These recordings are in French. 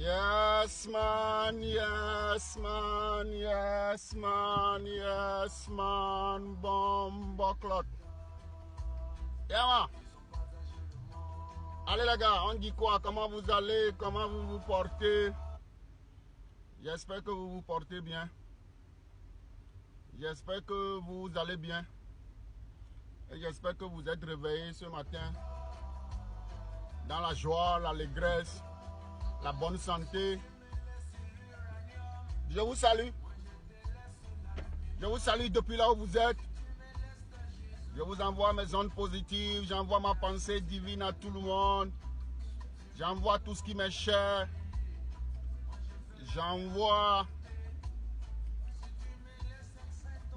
Yes, man, yes, man, yes, man, yes, man, bombe clotte. Yeah, man. Allez, les gars, on dit quoi? Comment vous allez? Comment vous vous portez? J'espère que vous vous portez bien. J'espère que vous allez bien. Et j'espère que vous êtes réveillés ce matin dans la joie, l'allégresse, la bonne santé. Je vous salue. Je vous salue depuis là où vous êtes. Je vous envoie mes ondes positives. J'envoie ma pensée divine à tout le monde. J'envoie tout ce qui m'est cher. J'envoie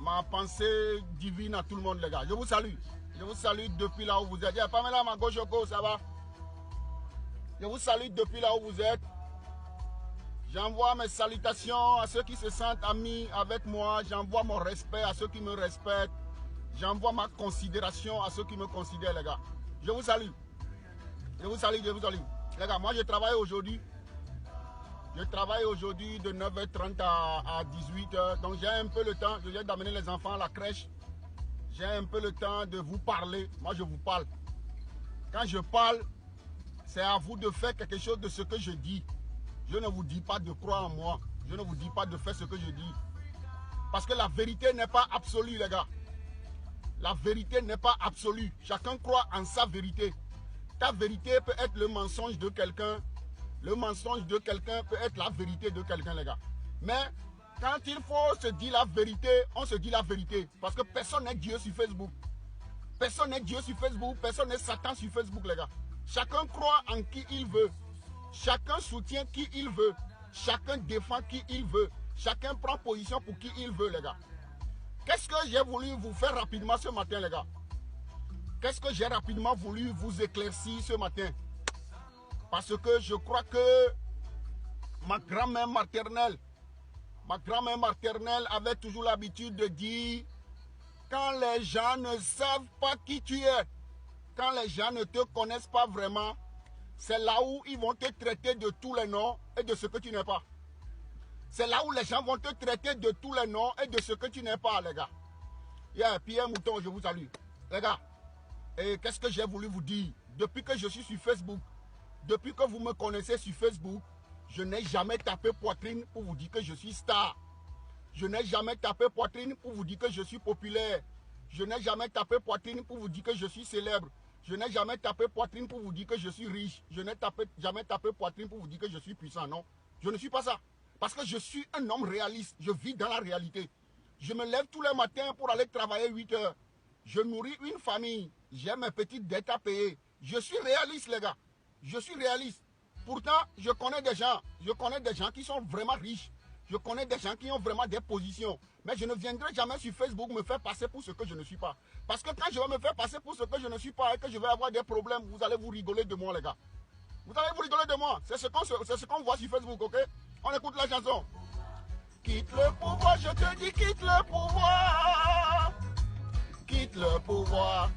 ma pensée divine à tout le monde, les gars. Je vous salue. Je vous salue depuis là où vous êtes. Yeah, Pamela, ma gauche, ça va? Je vous salue depuis là où vous êtes. J'envoie mes salutations à ceux qui se sentent amis avec moi. J'envoie mon respect à ceux qui me respectent. J'envoie ma considération à ceux qui me considèrent, les gars. Je vous salue. Je vous salue, je vous salue. Les gars, moi je travaille aujourd'hui. Je travaille aujourd'hui de 9h30 à 18h. Donc j'ai un peu le temps. Je viens d'amener les enfants à la crèche. J'ai un peu le temps de vous parler. Moi je vous parle. Quand je parle, c'est à vous de faire quelque chose de ce que je dis. Je ne vous dis pas de croire en moi. Je ne vous dis pas de faire ce que je dis. Parce que la vérité n'est pas absolue, les gars. La vérité n'est pas absolue. Chacun croit en sa vérité. Ta vérité peut être le mensonge de quelqu'un. Le mensonge de quelqu'un peut être la vérité de quelqu'un, les gars. Mais quand il faut se dire la vérité, on se dit la vérité. Parce que personne n'est Dieu sur Facebook. Personne n'est Dieu sur Facebook. Personne n'est Satan sur Facebook, les gars. Chacun croit en qui il veut. Chacun soutient qui il veut. Chacun défend qui il veut. Chacun prend position pour qui il veut, les gars. Qu'est-ce que j'ai voulu vous faire rapidement ce matin, les gars? Qu'est-ce que j'ai rapidement voulu vous éclaircir ce matin? Parce que je crois que ma grand-mère maternelle avait toujours l'habitude de dire, quand les gens ne savent pas qui tu es, quand les gens ne te connaissent pas vraiment, c'est là où ils vont te traiter de tous les noms et de ce que tu n'es pas. C'est là où les gens vont te traiter de tous les noms et de ce que tu n'es pas, les gars. Yeah, Pierre Mouton, je vous salue. Les gars, et qu'est-ce que j'ai voulu vous dire? Depuis que je suis sur Facebook, depuis que vous me connaissez sur Facebook, je n'ai jamais tapé poitrine pour vous dire que je suis star. Je n'ai jamais tapé poitrine pour vous dire que je suis populaire. Je n'ai jamais tapé poitrine pour vous dire que je suis célèbre. Je n'ai jamais tapé poitrine pour vous dire que je suis riche. Je n'ai jamais tapé poitrine pour vous dire que je suis puissant. Non, je ne suis pas ça. Parce que je suis un homme réaliste. Je vis dans la réalité. Je me lève tous les matins pour aller travailler 8 heures. Je nourris une famille. J'ai mes petites dettes à payer. Je suis réaliste, les gars. Je suis réaliste. Pourtant, je connais des gens. Je connais des gens qui sont vraiment riches. Je connais des gens qui ont vraiment des positions. Mais je ne viendrai jamais sur Facebook me faire passer pour ce que je ne suis pas. Parce que quand je vais me faire passer pour ce que je ne suis pas et que je vais avoir des problèmes, vous allez vous rigoler de moi, les gars. Vous allez vous rigoler de moi. C'est ce qu'on voit sur Facebook, ok? On écoute la chanson. Quitte le pouvoir, je te dis quitte le pouvoir. Quitte le pouvoir.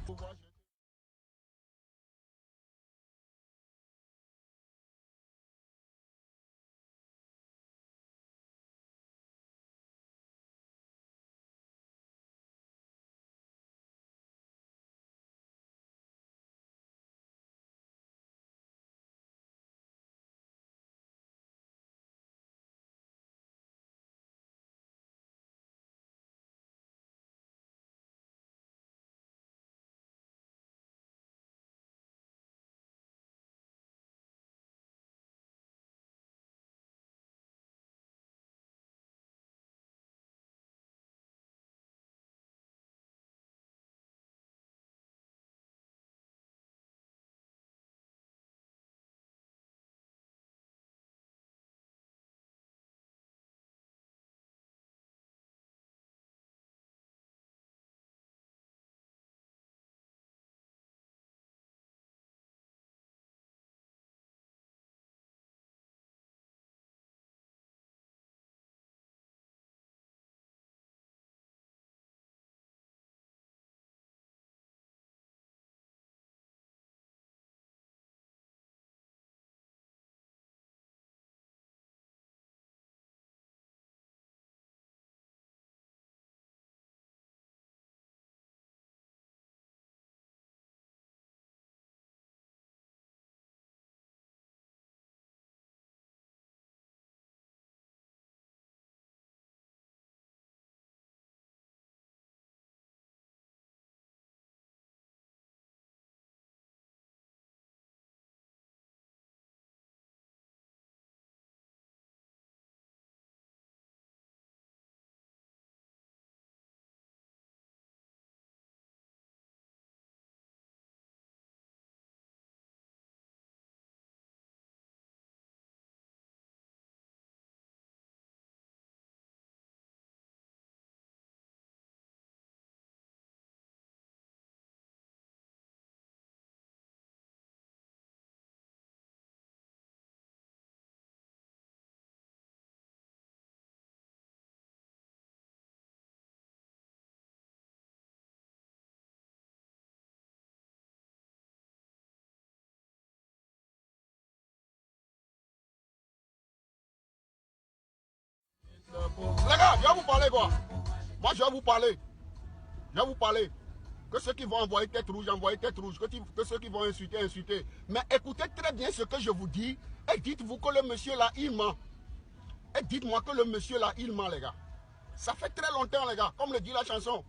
Les gars, je vais vous parler quoi. Moi, je vais vous parler. Je vais vous parler. Que ceux qui vont envoyer tête rouge, envoyer tête rouge. Que ceux qui vont insulter, insulter. Mais écoutez très bien ce que je vous dis. Et dites-vous que le monsieur là, il ment. Et dites-moi que le monsieur là, il ment, les gars. Ça fait très longtemps, les gars. Comme le dit la chanson.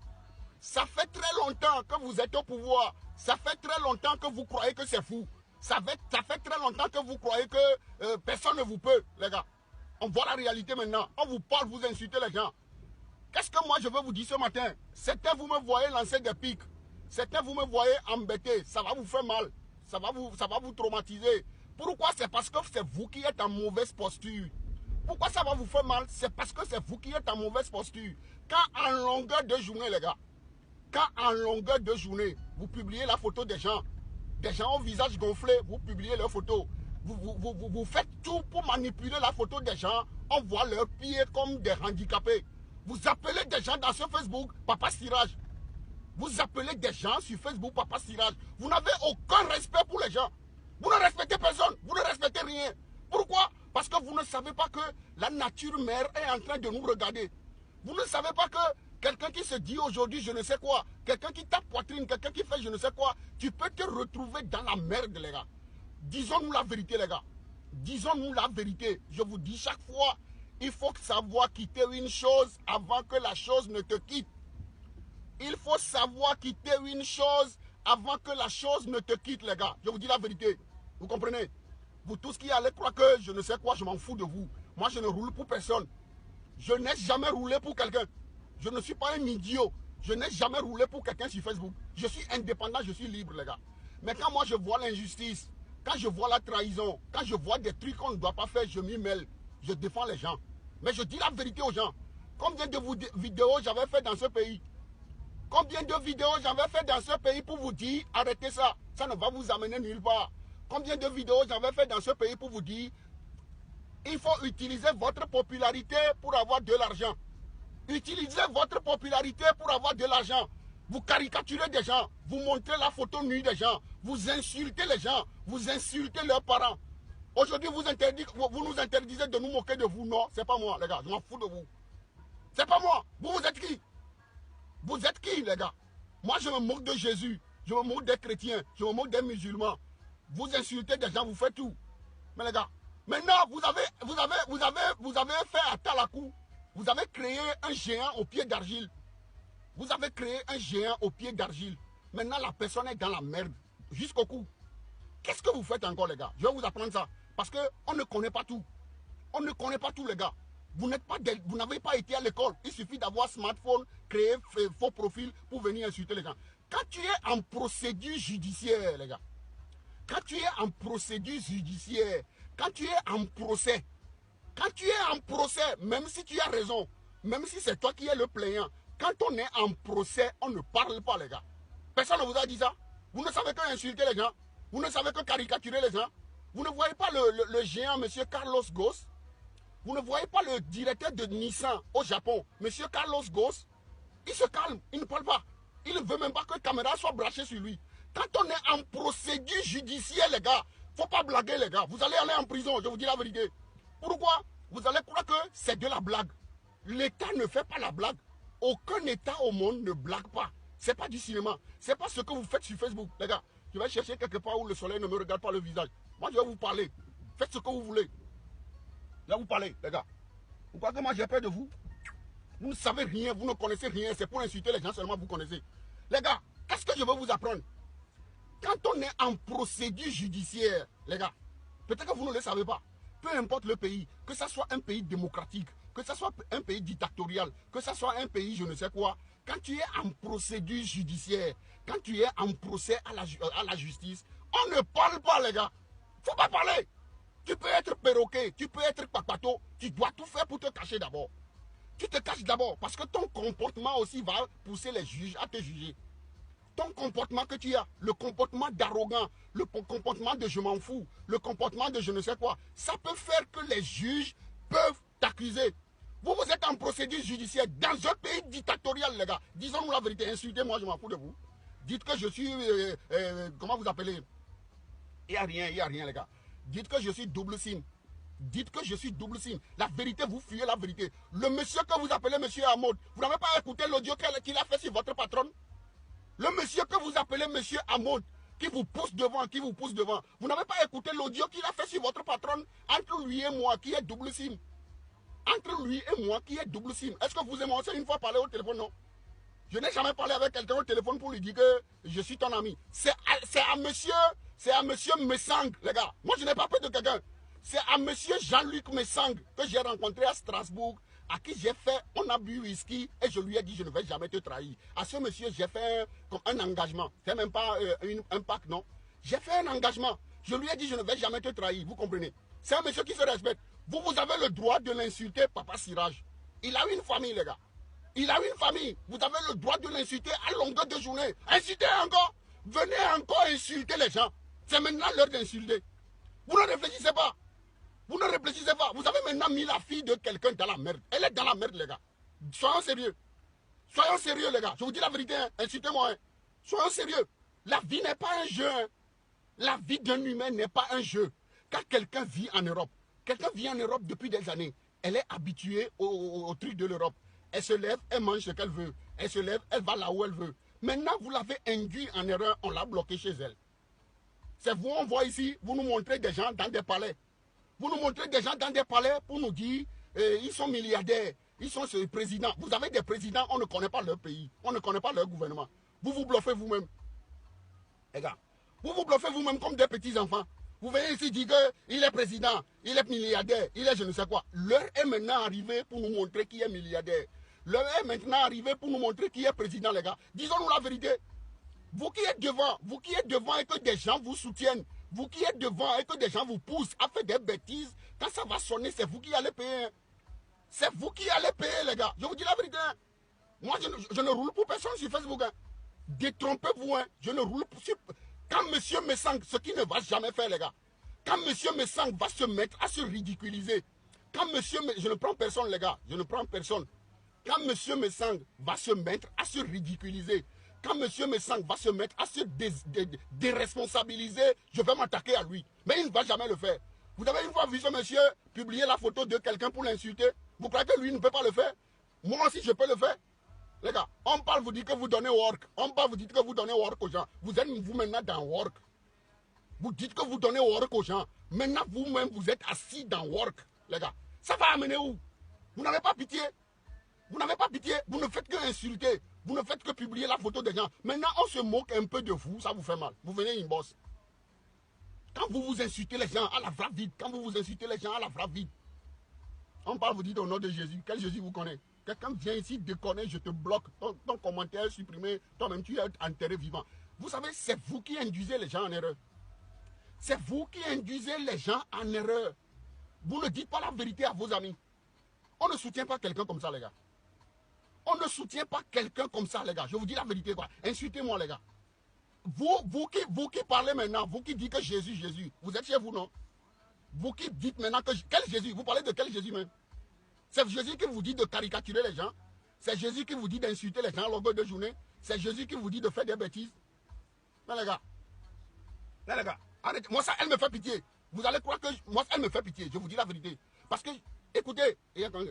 Ça fait très longtemps que vous êtes au pouvoir. Ça fait très longtemps que vous croyez que c'est fou. Ça fait très longtemps que vous croyez que personne ne vous peut, les gars. On voit la réalité maintenant. On vous parle, vous insultez les gens. Qu'est-ce que moi je veux vous dire ce matin? Certains, vous me voyez lancer des pics. Certains, vous me voyez embêté. Ça va vous faire mal. Ça va vous traumatiser. Pourquoi? C'est parce que c'est vous qui êtes en mauvaise posture. Pourquoi ça va vous faire mal? C'est parce que c'est vous qui êtes en mauvaise posture. Quand en longueur de journée, les gars, quand en longueur de journée, vous publiez la photo des gens au visage gonflé, vous publiez leurs photos. Vous faites tout pour manipuler la photo des gens. On voit leurs pieds comme des handicapés. Vous appelez des gens dans ce Facebook, Papa Siraj. Vous appelez des gens sur Facebook, Papa Siraj. Vous n'avez aucun respect pour les gens. Vous ne respectez personne. Vous ne respectez rien. Pourquoi? Parce que vous ne savez pas que la nature mère est en train de nous regarder. Vous ne savez pas que quelqu'un qui se dit aujourd'hui je ne sais quoi, quelqu'un qui tape poitrine, quelqu'un qui fait je ne sais quoi, tu peux te retrouver dans la merde, les gars. Disons-nous la vérité, les gars. Disons-nous la vérité. Je vous dis chaque fois, il faut savoir quitter une chose avant que la chose ne te quitte. Il faut savoir quitter une chose avant que la chose ne te quitte, les gars. Je vous dis la vérité. Vous comprenez? Vous tous qui allez croire que je ne sais quoi, je m'en fous de vous. Moi, je ne roule pour personne. Je n'ai jamais roulé pour quelqu'un. Je ne suis pas un idiot. Je n'ai jamais roulé pour quelqu'un sur Facebook. Je suis indépendant, je suis libre, les gars. Mais quand moi, je vois l'injustice, quand je vois la trahison, quand je vois des trucs qu'on ne doit pas faire, je m'y mêle. Je défends les gens. Mais je dis la vérité aux gens. Combien de vidéos j'avais fait dans ce pays? Combien de vidéos j'avais fait dans ce pays pour vous dire arrêtez ça, ça ne va vous amener nulle part. Combien de vidéos j'avais fait dans ce pays pour vous dire il faut utiliser votre popularité pour avoir de l'argent. Utilisez votre popularité pour avoir de l'argent. Vous caricaturez des gens, vous montrez la photo nue des gens, vous insultez les gens, vous insultez leurs parents. Aujourd'hui, vous nous interdisez de nous moquer de vous. Non, c'est pas moi, les gars, je m'en fous de vous. C'est pas moi. Vous êtes qui? Vous êtes qui, les gars? Moi, je me moque de Jésus. Je me moque des chrétiens. Je me moque des musulmans. Vous insultez des gens, vous faites tout. Mais les gars, maintenant, vous avez fait à Talakou. Vous avez créé un géant au pied d'argile. Vous avez créé un géant au pied d'argile. Maintenant, la personne est dans la merde. Jusqu'au cou. Qu'est-ce que vous faites encore, les gars? Je vais vous apprendre ça. Parce qu'on ne connaît pas tout. On ne connaît pas tout, les gars. Vous n'avez pas été à l'école. Il suffit d'avoir smartphone, créer faux profil pour venir insulter les gens. Quand tu es en procédure judiciaire, les gars, quand tu es en procédure judiciaire, quand tu es en procès, même si tu as raison, même si c'est toi qui es le plaignant, quand on est en procès, on ne parle pas, les gars. Personne ne vous a dit ça. Vous ne savez que insulter les gens. Vous ne savez que caricaturer les gens. Vous ne voyez pas le géant, monsieur Carlos Ghosn. Vous ne voyez pas le directeur de Nissan au Japon, monsieur Carlos Ghosn. Il se calme, il ne parle pas. Il ne veut même pas que la caméra soit branchée sur lui. Quand on est en procédure judiciaire, les gars, faut pas blaguer, les gars. Vous allez aller en prison, je vous dis la vérité. Pourquoi? Vous allez croire que c'est de la blague. L'État ne fait pas la blague. Aucun État au monde ne blague pas. C'est pas du cinéma. C'est pas ce que vous faites sur Facebook, les gars. Je vais chercher quelque part où le soleil ne me regarde pas le visage. Moi, je vais vous parler. Faites ce que vous voulez. Je vais vous parler, les gars. Vous croyez que moi j'ai peur de vous? Vous ne savez rien, vous ne connaissez rien. C'est pour insulter les gens seulement, vous connaissez. Les gars, qu'est-ce que je veux vous apprendre? Quand on est en procédure judiciaire, les gars, peut-être que vous ne le savez pas. Peu importe le pays, que ce soit un pays démocratique, que ce soit un pays dictatorial, que ce soit un pays je ne sais quoi, quand tu es en procédure judiciaire, quand tu es en procès à la justice, on ne parle pas, les gars. Faut pas parler. Tu peux être perroquet, tu peux être papato, tu dois tout faire pour te cacher d'abord. Tu te caches d'abord parce que ton comportement aussi va pousser les juges à te juger. Ton comportement que tu as, le comportement d'arrogant, le comportement de je m'en fous, le comportement de je ne sais quoi, ça peut faire que les juges peuvent t'accuser. Vous êtes en procédure judiciaire dans un pays dictatorial, les gars. Disons-nous la vérité, insultez-moi, je m'en fous de vous. Dites que je suis, comment vous appelez? Il n'y a rien, les gars. Dites que je suis double SIM. Dites que je suis double sim. La vérité, vous fuyez la vérité. Le monsieur que vous appelez monsieur Hamod, vous n'avez pas écouté l'audio qu'il a fait sur votre patronne? Le monsieur que vous appelez monsieur Hamod, qui vous pousse devant, vous n'avez pas écouté l'audio qu'il a fait sur votre patronne entre lui et moi qui est double sim? Entre lui et moi qui est double sim. Est-ce que vous aimez une fois parler au téléphone? Non. Je n'ai jamais parlé avec quelqu'un au téléphone pour lui dire que je suis ton ami. C'est à monsieur Messang, les gars. Moi, je n'ai pas peur de quelqu'un. C'est à monsieur Jean-Luc Messang que j'ai rencontré à Strasbourg, à qui j'ai fait, on a bu whisky et je lui ai dit je ne vais jamais te trahir. À ce monsieur, j'ai fait comme un engagement. C'est même pas un pacte, non. J'ai fait un engagement. Je lui ai dit je ne vais jamais te trahir, vous comprenez. C'est un monsieur qui se respecte. Vous avez le droit de l'insulter, Papa Siraj. Il a une famille, les gars. Il a une famille. Vous avez le droit de l'insulter à longueur de journée. Insultez encore. Venez encore insulter les gens. C'est maintenant l'heure d'insulter. Vous ne réfléchissez pas. Vous ne réfléchissez pas. Vous avez maintenant mis la fille de quelqu'un dans la merde. Elle est dans la merde, les gars. Soyons sérieux. Soyons sérieux, les gars. Je vous dis la vérité. Hein. Insultez-moi. Hein. Soyons sérieux. La vie n'est pas un jeu. Hein. La vie d'un humain n'est pas un jeu. Quand quelqu'un vit en Europe, quelqu'un vit en Europe depuis des années, elle est habituée au truc de l'Europe. Elle se lève, elle mange ce qu'elle veut. Elle se lève, elle va là où elle veut. Maintenant, vous l'avez induit en erreur, on l'a bloqué chez elle. C'est vous, on voit ici, vous nous montrez des gens dans des palais. Vous nous montrez des gens dans des palais pour nous dire, ils sont milliardaires, ils sont ce président. Vous avez des présidents, on ne connaît pas leur pays, on ne connaît pas leur gouvernement. Vous vous bluffez vous-même. Les gars, vous vous bluffez vous-même comme des petits enfants. Vous venez ici dire qu'il est président, il est milliardaire, il est je ne sais quoi. L'heure est maintenant arrivée pour nous montrer qui est milliardaire. L'heure est maintenant arrivée pour nous montrer qui est président, les gars. Disons-nous la vérité. Vous qui êtes devant et que des gens vous soutiennent, vous qui êtes devant et que des gens vous poussent à faire des bêtises, quand ça va sonner, c'est vous qui allez payer. C'est vous qui allez payer, les gars. Je vous dis la vérité. Moi, je ne roule pour personne sur Facebook. Hein. Détrompez-vous. Hein. Je ne roule pour... Quand monsieur Messang, ce qui ne va jamais faire, les gars, quand monsieur Messang va se mettre à se ridiculiser, quand monsieur... Je ne prends personne, les gars. Je ne prends personne. Quand monsieur Messang va se mettre à se ridiculiser, quand monsieur Messang va se mettre à se déresponsabiliser, je vais m'attaquer à lui. Mais il ne va jamais le faire. Vous avez une fois vu ce monsieur publier la photo de quelqu'un pour l'insulter? Vous croyez que lui ne peut pas le faire? Moi aussi, je peux le faire. Les gars, on parle, vous dites que vous donnez work. On parle, vous dites que vous donnez work aux gens. Vous êtes vous maintenant dans work. Vous dites que vous donnez work aux gens. Maintenant, vous-même, vous êtes assis dans work. Les gars, ça va amener où? Vous n'avez pas pitié? Vous n'avez pas pitié? Vous ne faites que insulter. Vous ne faites que publier la photo des gens. Maintenant, on se moque un peu de vous. Ça vous fait mal. Vous venez une bosse. Quand vous vous insultez les gens à la vraie vide. Quand vous vous insultez les gens à la vraie vide. On parle, vous dites au nom de Jésus. Quel Jésus vous connaît? Quelqu'un vient ici déconner, je te bloque. Ton commentaire est supprimé. Toi-même, tu es enterré vivant. Vous savez, c'est vous qui induisez les gens en erreur. C'est vous qui induisez les gens en erreur. Vous ne dites pas la vérité à vos amis. On ne soutient pas quelqu'un comme ça, les gars. On ne soutient pas quelqu'un comme ça, les gars. Je vous dis la vérité, quoi. Insultez-moi, les gars. Vous qui parlez maintenant, vous qui dites que Jésus, Jésus, vous êtes chez vous, non? Vous qui dites maintenant que... Quel Jésus? Vous parlez de quel Jésus même? C'est Jésus qui vous dit de caricaturer les gens. C'est Jésus qui vous dit d'insulter les gens à longueur de journée. C'est Jésus qui vous dit de faire des bêtises. Mais les gars, arrêtez. Moi, ça, elle me fait pitié. Vous allez croire que... Moi, elle me fait pitié. Je vous dis la vérité. Parce que, écoutez,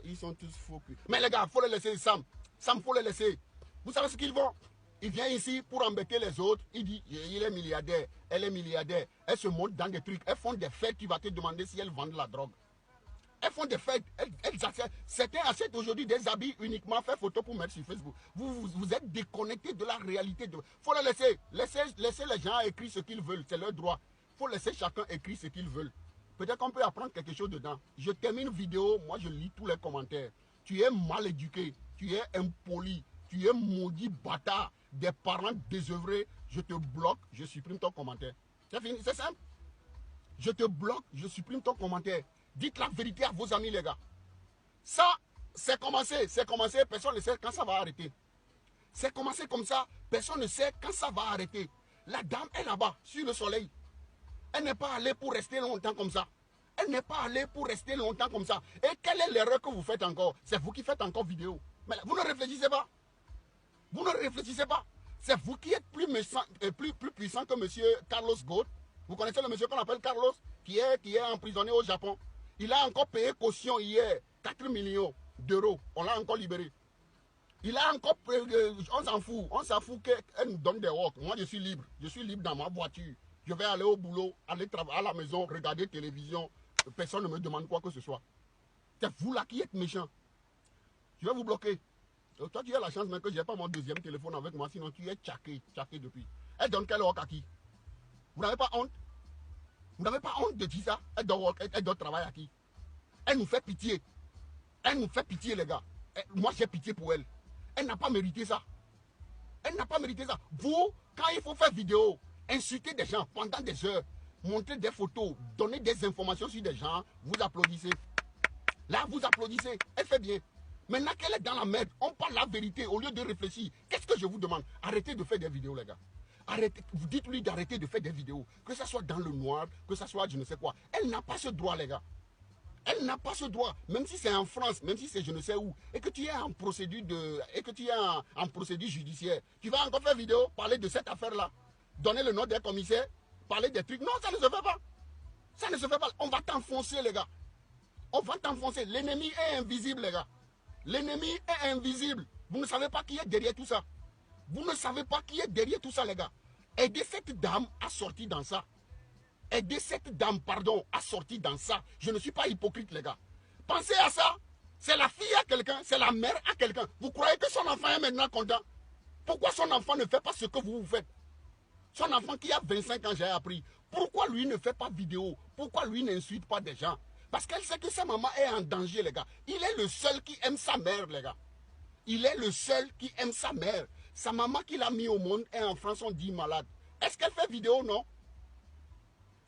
ils sont tous faux. Mais les gars, il faut les laisser, Sam. Sam, il faut les laisser. Vous savez ce qu'ils font? Ils viennent ici pour embêter les autres. Ils disent, il est milliardaire, elle est milliardaire. Elles se montent dans des trucs. Elles font des fêtes. Tu vas te demander si elles vendent la drogue. Elles font des fêtes, certains achètent aujourd'hui des habits uniquement fait photo pour mettre sur Facebook. Vous êtes déconnectés de la réalité. Il faut les laisser. Laissez les gens écrire ce qu'ils veulent, c'est leur droit. Il faut laisser chacun écrire ce qu'ils veulent. Peut-être qu'on peut apprendre quelque chose dedans. Je termine une vidéo, moi je lis tous les commentaires. Tu es mal éduqué, tu es impoli, tu es maudit bâtard, des parents désœuvrés, je te bloque, je supprime ton commentaire. C'est fini, c'est simple. Je te bloque, je supprime ton commentaire. Dites la vérité à vos amis, les gars. Ça, c'est commencé, personne ne sait quand ça va arrêter. C'est commencé comme ça, personne ne sait quand ça va arrêter. La dame est là-bas, sur le soleil. Elle n'est pas allée pour rester longtemps comme ça. Elle n'est pas allée pour rester longtemps comme ça. Et quelle est l'erreur que vous faites encore? C'est vous qui faites encore vidéo. Mais vous ne réfléchissez pas. Vous ne réfléchissez pas. C'est vous qui êtes plus puissant que monsieur Carlos Ghosn. Vous connaissez le monsieur qu'on appelle Carlos, qui est emprisonné au Japon. Il a encore payé caution hier, 4 millions d'euros. On l'a encore libéré. Il a encore payé, on s'en fout qu'elle nous donne des work. Moi, je suis libre dans ma voiture. Je vais aller au boulot, aller travailler à la maison, regarder télévision. Personne ne me demande quoi que ce soit. C'est vous là qui êtes méchant. Je vais vous bloquer. Toi, tu as la chance même que je n'ai pas mon deuxième téléphone avec moi, sinon tu es tchaké depuis. Elle donne quel work à qui? Vous n'avez pas honte? Vous n'avez pas honte de dire ça? Elle doit travailler à qui? Elle nous fait pitié. Elle nous fait pitié, les gars. Moi, j'ai pitié pour elle. Elle n'a pas mérité ça. Elle n'a pas mérité ça. Vous, quand il faut faire vidéo, insulter des gens pendant des heures, montrer des photos, donner des informations sur des gens, vous applaudissez. Là, vous applaudissez. Elle fait bien. Maintenant qu'elle est dans la merde, on parle la vérité au lieu de réfléchir. Qu'est-ce que je vous demande? Arrêtez de faire des vidéos, les gars. Arrêtez, vous dites-lui d'arrêter de faire des vidéos. Que ce soit dans le noir, que ce soit je ne sais quoi. Elle n'a pas ce droit, les gars. Elle n'a pas ce droit. Même si c'est en France, même si c'est je ne sais où, et que tu es en procédure en procédure judiciaire, tu vas encore faire vidéo, parler de cette affaire-là, donner le nom des commissaires, parler des trucs. Non, ça ne se fait pas. Ça ne se fait pas. On va t'enfoncer, les gars. On va t'enfoncer. L'ennemi est invisible, les gars. L'ennemi est invisible. Vous ne savez pas qui est derrière tout ça. Vous ne savez pas qui est derrière tout ça, les gars. Aidez cette dame à sortir dans ça. Aidez cette dame, pardon, à sortir dans ça. Je ne suis pas hypocrite, les gars. Pensez à ça. C'est la fille à quelqu'un, c'est la mère à quelqu'un. Vous croyez que son enfant est maintenant content? Pourquoi son enfant ne fait pas ce que vous faites? Son enfant qui a 25 ans, j'ai appris. Pourquoi lui ne fait pas vidéo? Pourquoi lui n'insulte pas des gens? Parce qu'elle sait que sa maman est en danger, les gars. Il est le seul qui aime sa mère, les gars. Il est le seul qui aime sa mère. Sa maman qu'il a mis au monde est en France, on dit malade. Est-ce qu'elle fait vidéo? Non.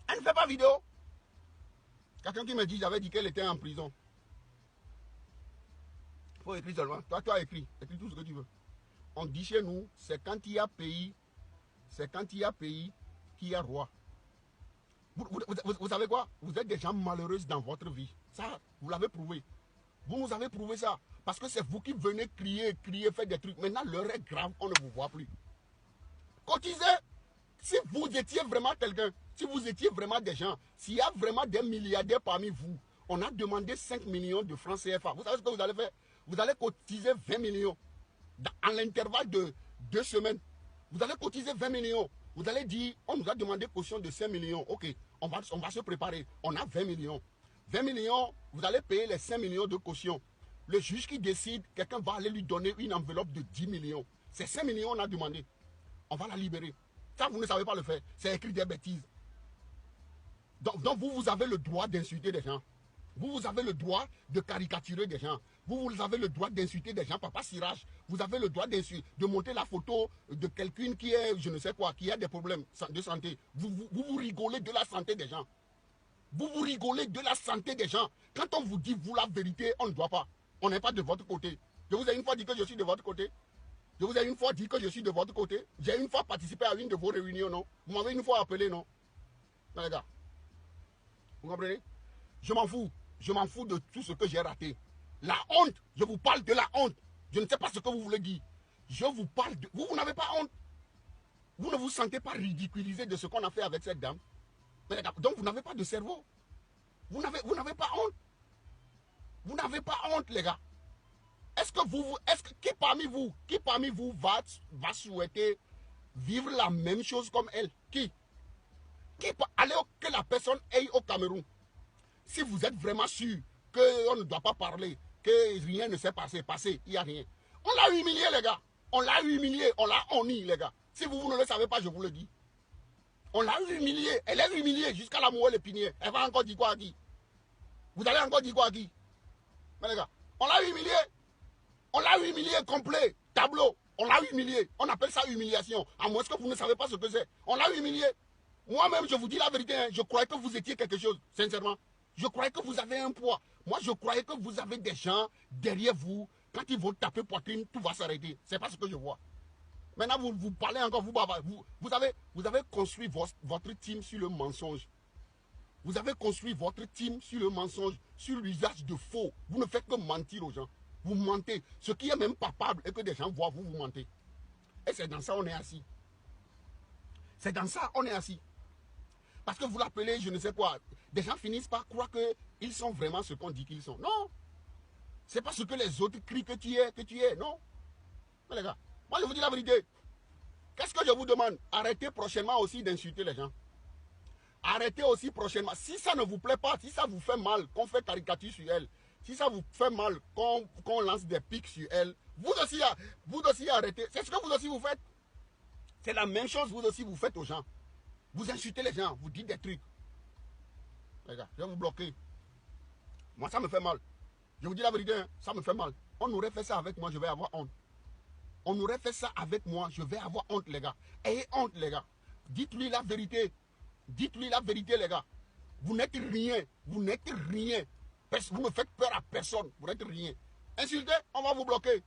Elle ne fait pas vidéo. Quelqu'un qui me dit, j'avais dit qu'elle était en prison. Il faut écrire seulement. Toi, tu as écrit. Écris tout ce que tu veux. On dit chez nous, c'est quand il y a pays, qu'il y a roi. Vous savez quoi? Vous êtes des gens malheureux dans votre vie. Ça, vous l'avez prouvé. Vous nous avez prouvé ça. Parce que c'est vous qui venez crier, faire des trucs. Maintenant, l'heure est grave, on ne vous voit plus. Cotisez. Si vous étiez vraiment quelqu'un, si vous étiez vraiment des gens, s'il y a vraiment des milliardaires parmi vous, on a demandé 5 millions de francs CFA. Vous savez ce que vous allez faire? Vous allez cotiser 20 millions. En l'intervalle de 2 semaines, vous allez cotiser 20 millions. Vous allez dire, on nous a demandé caution de 5 millions. Ok, on va se préparer. On a 20 millions. 20 millions, vous allez payer les 5 millions de caution. Le juge qui décide, quelqu'un va aller lui donner une enveloppe de 10 millions. C'est 5 millions on a demandé. On va la libérer. Ça, vous ne savez pas le faire. C'est écrit des bêtises. Donc vous avez le droit d'insulter des gens. Vous avez le droit de caricaturer des gens. Vous avez le droit d'insulter des gens. Papa Siraj, vous avez le droit de monter la photo de quelqu'un qui est, je ne sais quoi, qui a des problèmes de santé. Vous rigolez de la santé des gens. Vous rigolez de la santé des gens. Quand on vous dit, vous, la vérité, on ne doit pas. On n'est pas de votre côté. Je vous ai une fois dit que je suis de votre côté. Je vous ai une fois dit que je suis de votre côté. J'ai une fois participé à une de vos réunions, non? Vous m'avez une fois appelé, non? Non, les gars. Vous comprenez? Je m'en fous. Je m'en fous de tout ce que j'ai raté. La honte, je vous parle de la honte. Je ne sais pas ce que vous voulez dire. Je vous parle de... Vous n'avez pas honte. Vous ne vous sentez pas ridiculisé de ce qu'on a fait avec cette dame. Mais les gars, donc vous n'avez pas de cerveau. Vous n'avez pas honte. Vous n'avez pas honte, les gars. Qui parmi vous va souhaiter vivre la même chose comme elle? Allez que la personne aille au Cameroun. Si vous êtes vraiment sûr qu'on ne doit pas parler, que rien ne s'est passé, il n'y a rien. On l'a humilié, les gars. On l'a humilié, on l'a honni, les gars. Si vous ne le savez pas, je vous le dis. On l'a humilié. Elle est humiliée jusqu'à la moelle épinière. Elle va encore dire quoi à qui? Vous allez encore dire quoi à qui? Mais les gars, on l'a humilié. On l'a humilié complet. Tableau. On l'a humilié. On appelle ça humiliation. À moins que vous ne savez pas ce que c'est. On l'a humilié. Moi-même, je vous dis la vérité. Hein, je croyais que vous étiez quelque chose. Sincèrement. Je croyais que vous avez un poids. Moi, je croyais que vous avez des gens derrière vous. Quand ils vont taper poitrine, tout va s'arrêter. C'est pas ce que je vois. Maintenant, vous parlez encore. Vous avez construit votre team sur le mensonge. Vous avez construit votre team sur le mensonge, sur l'usage de faux. Vous ne faites que mentir aux gens. Vous mentez. Ce qui est même palpable et que des gens voient, vous mentez. Et c'est dans ça qu'on est assis. C'est dans ça qu'on est assis. Parce que vous l'appelez, je ne sais quoi. des gens finissent par croire qu'ils sont vraiment ce qu'on dit qu'ils sont. Non. C'est pas ce que les autres crient que tu es. Non. Mais les gars, moi je vous dis la vérité. Qu'est-ce que je vous demande? Arrêtez prochainement aussi d'insulter les gens. Arrêtez aussi prochainement. Si ça ne vous plaît pas, si ça vous fait mal, qu'on fait caricature sur elle, si ça vous fait mal, qu'on lance des pics sur elle, vous aussi arrêtez. C'est ce que vous aussi vous faites. C'est la même chose, vous aussi vous faites aux gens. Vous insultez les gens, vous dites des trucs. Les gars, je vais vous bloquer. Moi, ça me fait mal. Je vous dis la vérité, hein, ça me fait mal. On aurait fait ça avec moi, je vais avoir honte. On aurait fait ça avec moi, je vais avoir honte, les gars. Ayez honte, les gars. Dites-lui la vérité. Dites-lui la vérité, les gars. Vous n'êtes rien. Vous n'êtes rien. Vous ne faites peur à personne. Vous n'êtes rien. Insultez, on va vous bloquer.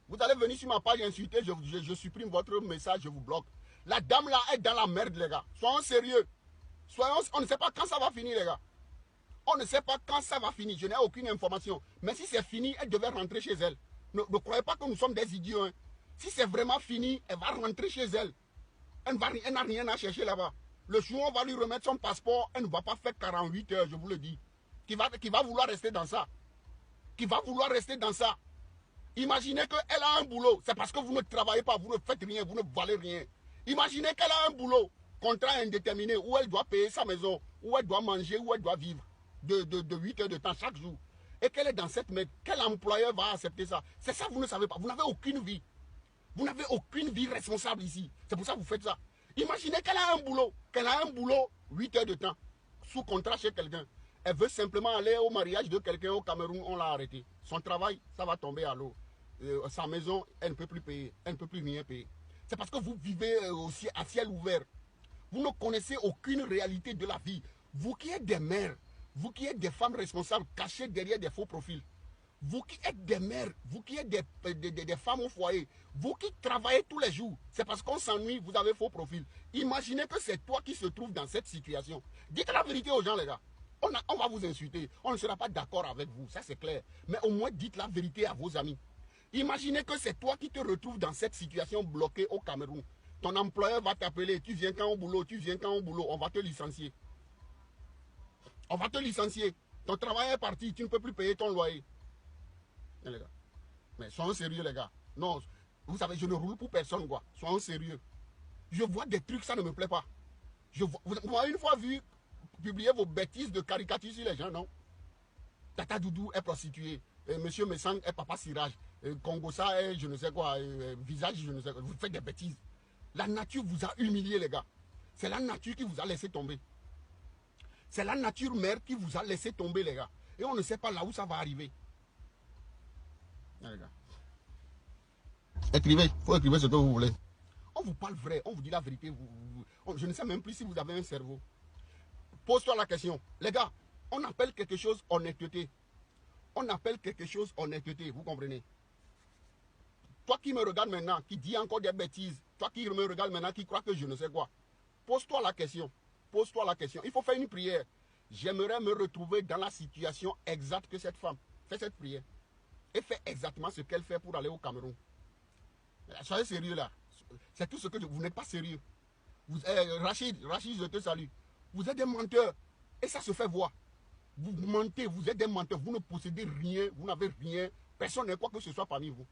Vous allez venir sur ma page insulter, je supprime votre message, je vous bloque. La dame là est dans la merde, les gars. Soyons sérieux. On ne sait pas quand ça va finir, les gars. On ne sait pas quand ça va finir. Je n'ai aucune information. Mais si c'est fini, elle devait rentrer chez elle. Ne croyez pas que nous sommes des idiots. Hein. Si c'est vraiment fini, elle va rentrer chez elle. Elle n'a rien à chercher là-bas. Le jour où on va lui remettre son passeport, elle ne va pas faire 48 heures, je vous le dis. Qui va vouloir rester dans ça. Qui va vouloir rester dans ça. Imaginez qu'elle a un boulot. C'est parce que vous ne travaillez pas, vous ne faites rien, vous ne valez rien. Imaginez qu'elle a un boulot, contrat indéterminé, où elle doit payer sa maison, où elle doit manger, où elle doit vivre de 8 heures de temps chaque jour. Et qu'elle est dans cette merde. Quel employeur va accepter ça? C'est ça, vous ne savez pas. Vous n'avez aucune vie. Vous n'avez aucune vie responsable ici. C'est pour ça que vous faites ça. Imaginez qu'elle a un boulot, 8 heures de temps, sous contrat chez quelqu'un. Elle veut simplement aller au mariage de quelqu'un au Cameroun, on l'a arrêté. Son travail, ça va tomber à l'eau. Sa maison, elle ne peut plus payer. Elle ne peut plus rien payer. C'est parce que vous vivez aussi à ciel ouvert. Vous ne connaissez aucune réalité de la vie. Vous qui êtes des mères, vous qui êtes des femmes responsables cachées derrière des faux profils. Vous qui êtes des mères, vous qui êtes des femmes au foyer, vous qui travaillez tous les jours, c'est parce qu'on s'ennuie, vous avez faux profil. Imaginez que c'est toi qui se trouves dans cette situation. Dites la vérité aux gens, les gars. On va vous insulter, on ne sera pas d'accord avec vous, ça c'est clair. Mais au moins dites la vérité à vos amis. Imaginez que c'est toi qui te retrouves dans cette situation bloquée au Cameroun. Ton employeur va t'appeler, tu viens quand au boulot, on va te licencier. On va te licencier. Ton travail est parti, tu ne peux plus payer ton loyer. Les gars. Mais soyons sérieux, les gars. Non, vous savez, je ne roule pour personne, quoi. Soyons sérieux. Je vois des trucs, ça ne me plaît pas. Vous m'avez une fois vu publier vos bêtises de caricatures sur les gens, non? Tata Doudou est prostituée. Monsieur Messang est papa Sirage. Congosa est je ne sais quoi. Visage, je ne sais quoi. Vous faites des bêtises. La nature vous a humilié, les gars. C'est la nature qui vous a laissé tomber. C'est la nature mère qui vous a laissé tomber, les gars. Et on ne sait pas là où ça va arriver. Les gars. Écrivez, il faut écrire ce que vous voulez. On vous parle vrai, on vous dit la vérité. Je ne sais même plus si vous avez un cerveau. Pose-toi la question. Les gars, on appelle quelque chose honnêteté. On appelle quelque chose honnêteté, vous comprenez? Toi qui me regardes maintenant, qui dis encore des bêtises, toi qui me regardes maintenant, qui crois que je ne sais quoi, pose-toi la question. Pose-toi la question. Il faut faire une prière. J'aimerais me retrouver dans la situation exacte que cette femme. Fais cette prière. Et fais exactement ce qu'elle fait pour aller au Cameroun. Soyez sérieux là. C'est tout ce que vous n'êtes pas sérieux. Rachid, je te salue. Vous êtes des menteurs. Et ça se fait voir. Vous mentez, vous êtes des menteurs. Vous ne possédez rien, vous n'avez rien. Personne n'est quoi que ce soit parmi vous.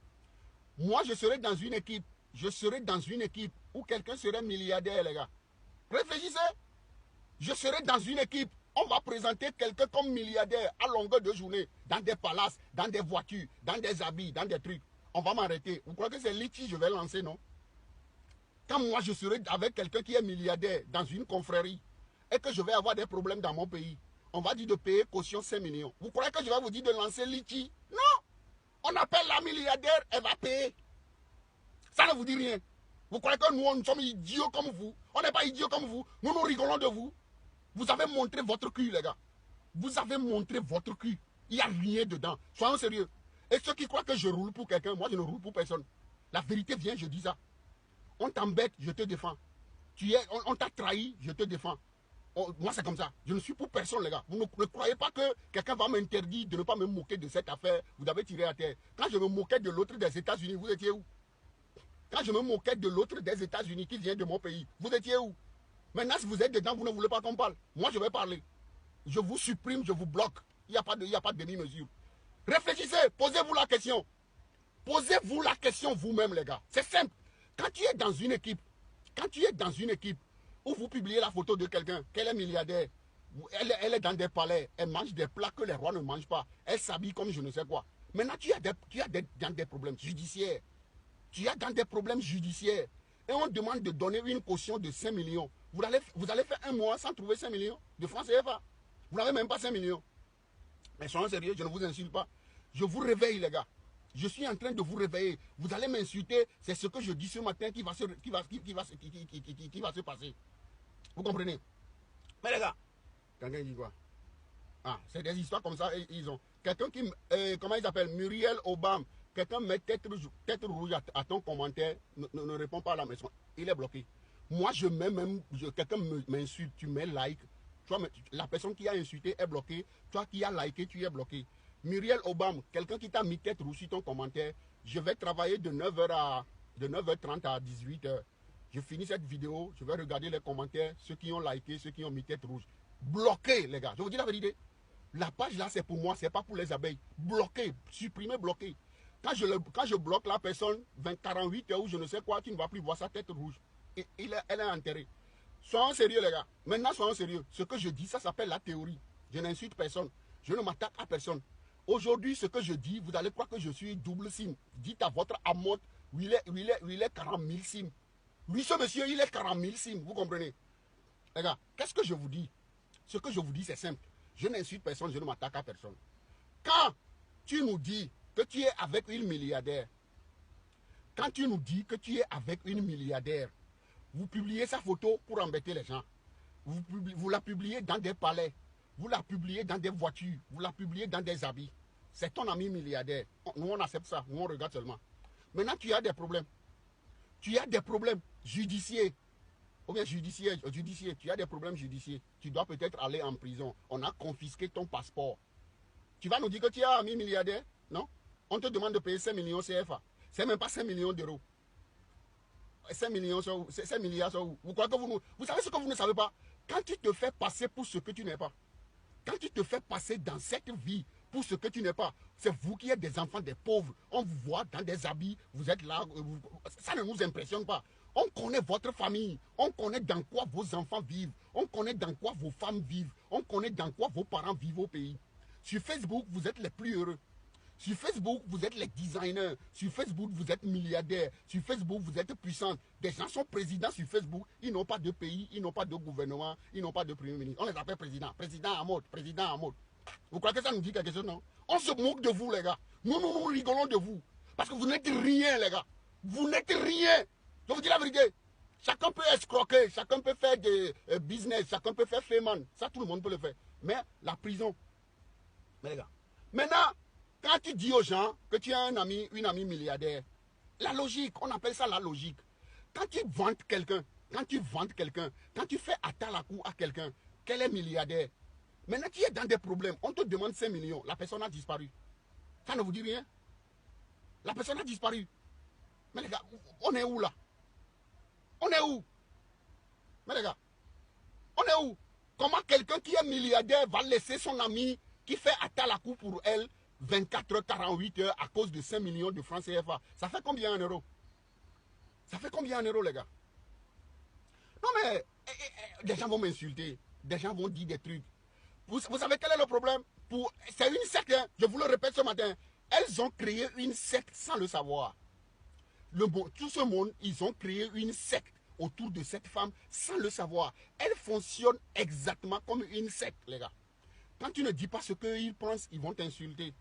Moi, je serai dans une équipe. Je serai dans une équipe où quelqu'un serait milliardaire, les gars. Réfléchissez. Je serai dans une équipe. On va présenter quelqu'un comme milliardaire à longueur de journée. Dans des palaces, dans des voitures, dans des habits, dans des trucs. On va m'arrêter. Vous croyez que c'est Litchi que je vais lancer, non? Quand moi, je serai avec quelqu'un qui est milliardaire dans une confrérie et que je vais avoir des problèmes dans mon pays, on va dire de payer caution 5 millions. Vous croyez que je vais vous dire de lancer Litchi? Non! On appelle la milliardaire, elle va payer. Ça ne vous dit rien. Vous croyez que nous sommes idiots comme vous? On n'est pas idiots comme vous. Nous rigolons de vous. Vous avez montré votre cul, les gars. Vous avez montré votre cul. Il n'y a rien dedans. Soyons sérieux. Et ceux qui croient que je roule pour quelqu'un, moi je ne roule pour personne. La vérité vient, je dis ça. On t'embête, je te défends. On t'a trahi, je te défends. Moi c'est comme ça. Je ne suis pour personne, les gars. Vous ne croyez pas que quelqu'un va m'interdire de ne pas me moquer de cette affaire. Vous avez tiré à terre. Quand je me moquais de l'autre des États-Unis, vous étiez où? Quand je me moquais de l'autre des États-Unis qui vient de mon pays, vous étiez où? Maintenant, si vous êtes dedans, vous ne voulez pas qu'on parle. Moi, je vais parler. je vous supprime, je vous bloque. Il n'y a pas de demi-mesure. Réfléchissez, posez-vous la question. Posez-vous la question vous-même, les gars. C'est simple. Quand tu es dans une équipe, où vous publiez la photo de quelqu'un, qu'elle est milliardaire, elle est dans des palais, elle mange des plats que les rois ne mangent pas, elle s'habille comme je ne sais quoi. Maintenant, tu as dans des problèmes judiciaires. Et on demande de donner une caution de 5 millions. Vous allez faire un mois sans trouver 5 millions de francs CFA. Vous n'avez même pas 5 millions. Mais soyons sérieux, je ne vous insulte pas. Je vous réveille, les gars. Je suis en train de vous réveiller. Vous allez m'insulter. C'est ce que je dis ce matin qui va se passer. Vous comprenez? Mais les gars, quelqu'un dit quoi? Ah, c'est des histoires comme ça. Ils ont quelqu'un qui, comment il s'appelle? Muriel Obama. Quelqu'un met tête rouge à ton commentaire, ne répond pas à la maison. Il est bloqué. Moi, je mets même, quelqu'un m'insulte, tu mets like. Tu vois, la personne qui a insulté est bloquée. Toi qui as liké, tu es bloqué. Muriel Obama, quelqu'un qui t'a mis tête rouge sur ton commentaire, je vais travailler de 9h30 à 18h. Je finis cette vidéo, je vais regarder les commentaires, ceux qui ont liké, ceux qui ont mis tête rouge. Bloqué, les gars. Je vous dis la vérité. La page là, c'est pour moi, c'est pas pour les abeilles. Bloqué, supprimé, bloqué. Quand je bloque la personne, 48 heures ou je ne sais quoi, tu ne vas plus voir sa tête rouge. Et elle est enterrée. Soyons sérieux, les gars. Maintenant, soyons sérieux. Ce que je dis, ça s'appelle la théorie. Je n'insulte personne. Je ne m'attaque à personne. Aujourd'hui, ce que je dis, vous allez croire que je suis double sim. Dites à votre amante, il est 40 000 sim. Lui, ce monsieur, il est 40 000 sim. Vous comprenez? Les gars, qu'est-ce que je vous dis? Ce que je vous dis, c'est simple. Je n'insulte personne, je ne m'attaque à personne. Quand tu nous dis que tu es avec une milliardaire, vous publiez sa photo pour embêter les gens. Vous la publiez dans des palais, vous la publiez dans des voitures, vous la publiez dans des habits. C'est ton ami milliardaire. Nous, on accepte ça, nous, on regarde seulement. Maintenant, tu as des problèmes. Tu as des problèmes judiciaires. Ou bien judiciaire, tu as des problèmes judiciaires. Tu dois peut-être aller en prison. On a confisqué ton passeport. Tu vas nous dire que tu es un ami milliardaire? Non? On te demande de payer 5 millions CFA. C'est même pas 5 millions d'euros. 5 millions, 5 milliards, vous croyez que vous savez ce que vous ne savez pas? Quand tu te fais passer pour ce que tu n'es pas, quand tu te fais passer dans cette vie pour ce que tu n'es pas, c'est vous qui êtes des enfants des pauvres. On vous voit dans des habits, vous êtes là, ça ne nous impressionne pas. On connaît votre famille, on connaît dans quoi vos enfants vivent, on connaît dans quoi vos femmes vivent, on connaît dans quoi vos parents vivent au pays. Sur Facebook, vous êtes les plus heureux. Sur Facebook, vous êtes les designers. Sur Facebook, vous êtes milliardaires. Sur Facebook, vous êtes puissants. Des gens sont présidents sur Facebook. Ils n'ont pas de pays, ils n'ont pas de gouvernement, ils n'ont pas de premier ministre. On les appelle présidents. Président en mode, président en mode. Vous croyez que ça nous dit quelque chose, non? On se moque de vous, les gars. Nous rigolons de vous. Parce que vous n'êtes rien, les gars. Vous n'êtes rien. Je vous dis la vérité. Chacun peut escroquer, chacun peut faire des business, chacun peut faire Fayman. Ça, tout le monde peut le faire. Mais la prison. Mais les gars, maintenant, quand tu dis aux gens que tu as une amie milliardaire, la logique, on appelle ça la logique. Quand tu vantes quelqu'un, quand tu fais atteindre la cour à quelqu'un, qu'elle est milliardaire, maintenant tu es dans des problèmes, on te demande 5 millions, la personne a disparu. Ça ne vous dit rien? La personne a disparu. Mais les gars, on est où là? On est où? Mais les gars, on est où? Comment quelqu'un qui est milliardaire va laisser son ami qui fait atteindre la cour pour elle 24 heures, 48 heures à cause de 5 millions de francs CFA? Ça fait combien en euros? Ça fait combien en euros, les gars? Non mais, des gens vont m'insulter. Des gens vont dire des trucs. Vous savez quel est le problème? C'est une secte, hein, je vous le répète ce matin. Elles ont créé une secte sans le savoir. Tout ce monde, ils ont créé une secte autour de cette femme sans le savoir. Elle fonctionne exactement comme une secte, les gars. Quand tu ne dis pas ce qu'ils pensent, ils vont t'insulter.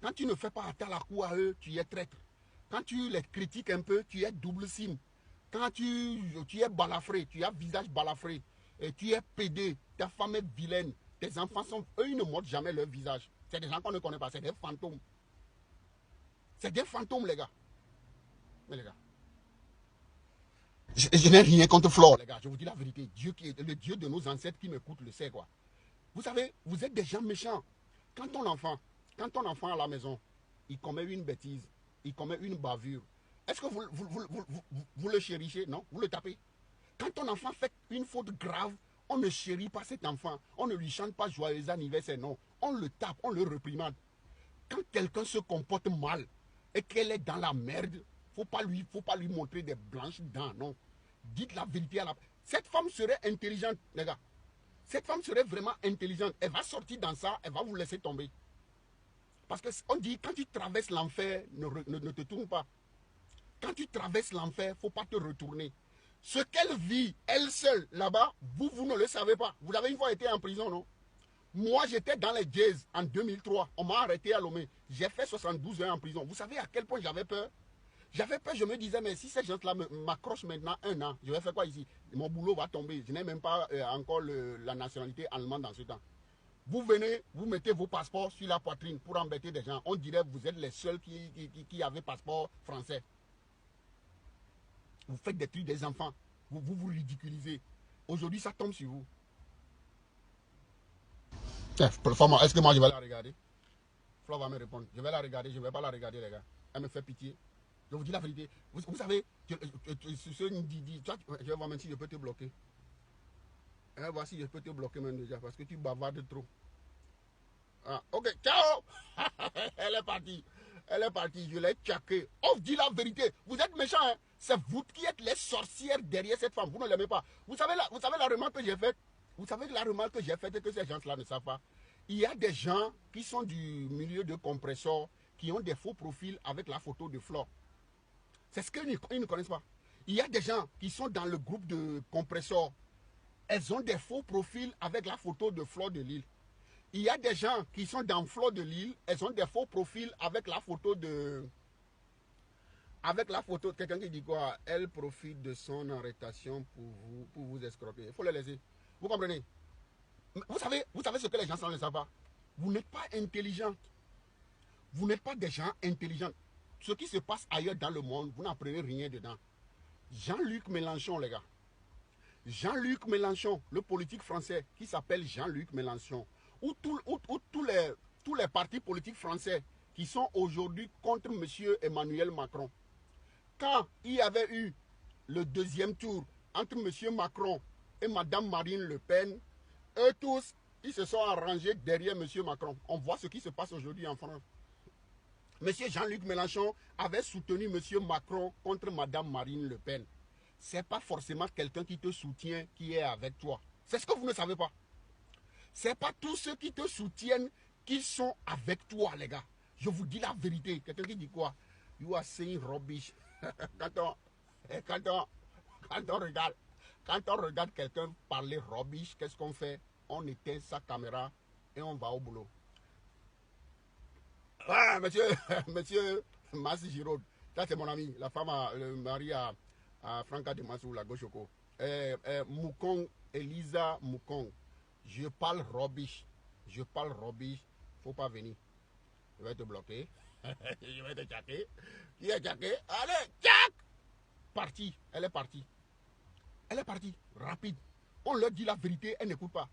Quand tu ne fais pas atteindre la cour à eux, tu es traître. Quand tu les critiques un peu, tu es double sim. Quand tu es balafré, tu as visage balafré, et tu es pédé, ta femme est vilaine, tes enfants sont... Eux, ils ne montrent jamais leur visage. C'est des gens qu'on ne connaît pas, c'est des fantômes. C'est des fantômes, les gars. Mais les gars, je n'ai rien contre Flore, les gars. Je vous dis la vérité. Dieu qui est le Dieu de nos ancêtres qui m'écoute le sait, quoi. Vous savez, vous êtes des gens méchants. Quand ton enfant à la maison, il commet une bêtise, il commet une bavure, est-ce que vous le chérissez? Non, vous le tapez. Quand ton enfant fait une faute grave, On ne chérit pas cet enfant. On ne lui chante pas joyeux anniversaire, non. On le tape, on le réprimande. Quand quelqu'un se comporte mal et qu'elle est dans la merde, faut pas lui montrer des blanches dents, non. Dites la vérité à la... Cette femme serait intelligente, les gars. Cette femme serait vraiment intelligente. Elle va sortir dans ça, elle va vous laisser tomber. Parce qu'on dit, quand tu traverses l'enfer, ne te tourne pas. Quand tu traverses l'enfer, il ne faut pas te retourner. Ce qu'elle vit, elle seule, là-bas, vous ne le savez pas. Vous avez une fois été en prison, non? Moi, j'étais dans les jazz en 2003. On m'a arrêté à Lomé. J'ai fait 72 heures en prison. Vous savez à quel point j'avais peur? J'avais peur, je me disais, mais si ces gens-là m'accrochent maintenant 1 an, je vais faire quoi ici? Mon boulot va tomber. Je n'ai même pas encore la nationalité allemande dans ce temps. Vous venez, vous mettez vos passeports sur la poitrine pour embêter des gens. On dirait que vous êtes les seuls qui avaient passeport français. Vous faites des trucs des enfants. Vous ridiculisez. Aujourd'hui, ça tombe sur vous. Est-ce que moi je vais la regarder? Flo va me répondre. Je vais la regarder, je ne vais pas la regarder, les gars. Elle me fait pitié. Je vous dis la vérité. Vous savez, je vais voir même si je peux te bloquer. Je vais voir si je peux te bloquer même déjà, parce que tu bavardes trop. Ah, ok, ciao. Elle est partie. Elle est partie, je l'ai tchaqué. On dit la vérité. Vous êtes méchants, hein? C'est vous qui êtes les sorcières derrière cette femme. Vous ne l'aimez pas. Vous savez la remarque que j'ai faite? Vous savez la remarque que j'ai faite et que ces gens-là ne savent pas? Il y a des gens qui sont du milieu de compresseurs qui ont des faux profils avec la photo de Flore. C'est ce qu'ils ne connaissent pas. Il y a des gens qui sont dans le groupe de compresseurs. Elles ont des faux profils avec la photo de Flore de Lille. Il y a des gens qui sont dans Flore de Lille. Elles ont des faux profils avec la photo de... Avec la photo, quelqu'un qui dit quoi? Elle profite de son arrestation pour vous escroquer. Il faut le laisser. Vous comprenez? Vous savez ce que les gens ne savent pas? Vous n'êtes pas intelligent. Vous n'êtes pas des gens intelligents. Ce qui se passe ailleurs dans le monde, vous n'apprenez rien dedans. Jean-Luc Mélenchon, les gars. Jean-Luc Mélenchon, le politique français qui s'appelle Jean-Luc Mélenchon, ou tous les partis politiques français qui sont aujourd'hui contre M. Emmanuel Macron. Quand il y avait eu le deuxième tour entre M. Macron et Mme Marine Le Pen, eux tous, ils se sont arrangés derrière M. Macron. On voit ce qui se passe aujourd'hui en France. M. Jean-Luc Mélenchon avait soutenu M. Macron contre Mme Marine Le Pen. Ce n'est pas forcément quelqu'un qui te soutient qui est avec toi. C'est ce que vous ne savez pas. Ce n'est pas tous ceux qui te soutiennent qui sont avec toi, les gars. Je vous dis la vérité. Quelqu'un qui dit quoi? You are saying rubbish. Quand on regarde quelqu'un parler rubbish, qu'est-ce qu'on fait? On éteint sa caméra et on va au boulot. Ah, monsieur Massi Giraud, ça c'est mon ami, la femme, le mari à Franca de Massou, la Gauchoko. Moukong, Elisa Moukong, je parle rubbish, faut pas venir. Je vais te bloquer, je vais te tchaquer. Qui est tchaqué? Allez, tchac! Partie, elle est partie. Elle est partie, rapide. On leur dit la vérité, elle n'écoute pas.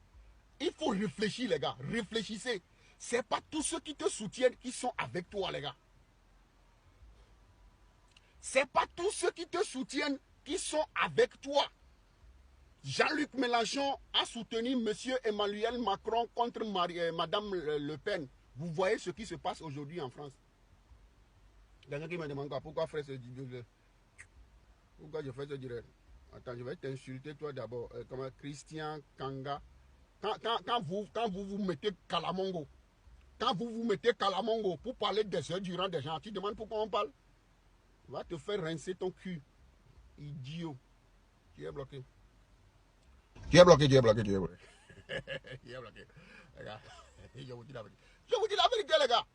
Il faut réfléchir, les gars, réfléchissez. Ce n'est pas tous ceux qui te soutiennent qui sont avec toi, les gars. Ce n'est pas tous ceux qui te soutiennent qui sont avec toi. Jean-Luc Mélenchon a soutenu M. Emmanuel Macron contre Mme Le Pen. Vous voyez ce qui se passe aujourd'hui en France. Quelqu'un qui me demande quoi, pourquoi faire ce direct? Pourquoi je fais ce direct? Attends, je vais t'insulter toi d'abord. Comme Christian Kanga. Quand vous mettez Kalamongo, pour parler des heures durant des gens, tu demandes pourquoi on parle? Va te faire rincer ton cul. Idiot. Tu es bloqué. Tu es bloqué. Tu es bloqué. Les gars, je vous dis la vérité. Je vous dis la vérité, les gars.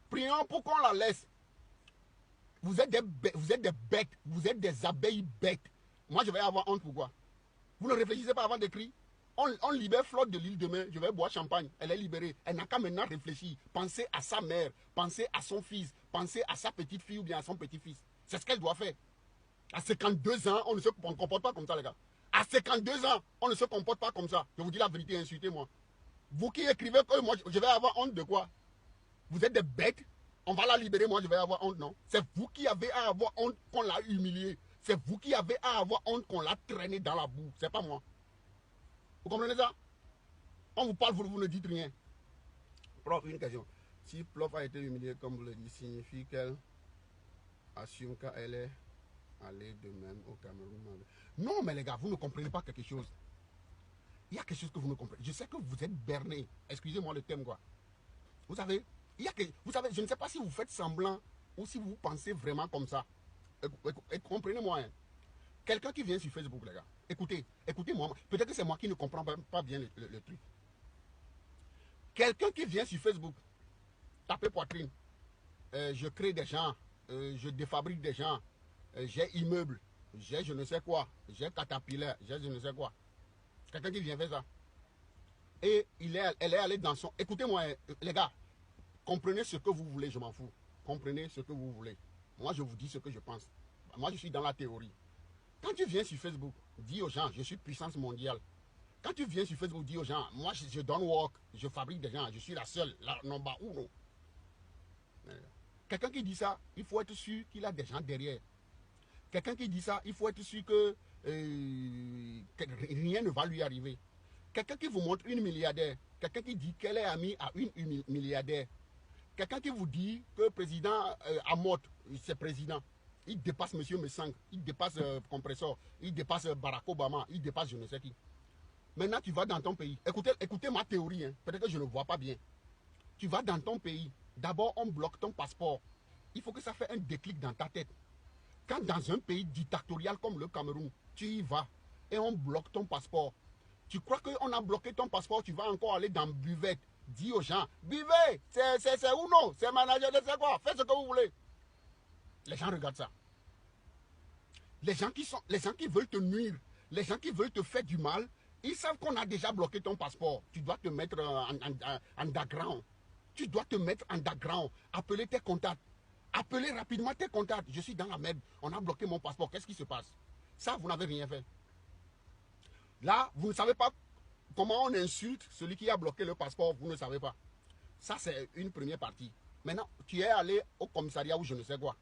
Prions pour qu'on la laisse. Vous êtes des bêtes. Vous êtes des abeilles bêtes. Moi, je vais avoir honte. Pourquoi? Vous ne réfléchissez pas avant d'écrire? On libère Flotte de Lille demain, je vais boire champagne. Elle est libérée. Elle n'a qu'à maintenant réfléchir. Pensez à sa mère, pensez à son fils, pensez à sa petite fille ou bien à son petit-fils. C'est ce qu'elle doit faire. À 52 ans, on ne se comporte pas comme ça, les gars. À 52 ans, on ne se comporte pas comme ça. Je vous dis la vérité, insultez-moi. Vous qui écrivez que moi, je vais avoir honte de quoi? Vous êtes des bêtes. On va la libérer, moi, je vais avoir honte, non? C'est vous qui avez à avoir honte qu'on l'a humiliée. C'est vous qui avez à avoir honte qu'on l'a traînée dans la boue. C'est pas moi. Vous comprenez ça? On vous parle, vous ne dites rien. Prof, une question. Si Prof a été humiliée, comme vous le dites, signifie qu'elle assume qu'elle est allée de même au Cameroun. Non, mais les gars, vous ne comprenez pas quelque chose. Il y a quelque chose que vous ne comprenez. Je sais que vous êtes berné. Excusez-moi le thème, quoi. Vous savez, vous savez, je ne sais pas si vous faites semblant ou si vous pensez vraiment comme ça. Comprenez-moi. Hein. Quelqu'un qui vient sur Facebook, les gars. Écoutez-moi. Peut-être que c'est moi qui ne comprends pas bien le truc. Quelqu'un qui vient sur Facebook, tapez poitrine. Je crée des gens. Je défabrique des gens. J'ai immeuble. J'ai je ne sais quoi. J'ai caterpillar. J'ai je ne sais quoi. Quelqu'un qui vient faire ça. Et elle est allée dans son... Écoutez-moi, les gars. Comprenez ce que vous voulez, je m'en fous. Comprenez ce que vous voulez. Moi, je vous dis ce que je pense. Moi, je suis dans la théorie. Quand tu viens sur Facebook, dis aux gens, je suis puissance mondiale. Quand tu viens sur Facebook, dis aux gens, moi, je donne work, je fabrique des gens, je suis la seule, la number uno. Quelqu'un qui dit ça, il faut être sûr qu'il a des gens derrière. Quelqu'un qui dit ça, il faut être sûr que rien ne va lui arriver. Quelqu'un qui vous montre une milliardaire, quelqu'un qui dit qu'elle est amie à une milliardaire, quelqu'un qui vous dit que le président Amot, c'est président, il dépasse M. Messang, il dépasse Compressor, il dépasse Barack Obama, il dépasse je ne sais qui. Maintenant, tu vas dans ton pays. Écoutez ma théorie, hein. Peut-être que je ne vois pas bien. Tu vas dans ton pays. D'abord, on bloque ton passeport. Il faut que ça fasse un déclic dans ta tête. Quand dans un pays dictatorial comme le Cameroun, tu y vas et on bloque ton passeport. Tu crois qu'on a bloqué ton passeport, tu vas encore aller dans buvette. Dis aux gens, buvez, c'est où non? C'est manager de c'est quoi? Faites ce que vous voulez. Les gens regardent ça. Les gens qui veulent te nuire, les gens qui veulent te faire du mal, ils savent qu'on a déjà bloqué ton passeport. Tu dois te mettre en underground. Tu dois te mettre en underground. Appeler tes contacts. Appelez rapidement tes contacts. Je suis dans la merde. On a bloqué mon passeport. Qu'est-ce qui se passe? Ça, vous n'avez rien fait. Là, vous ne savez pas comment on insulte celui qui a bloqué le passeport. Vous ne savez pas. Ça, c'est une première partie. Maintenant, tu es allé au commissariat ou je ne sais quoi.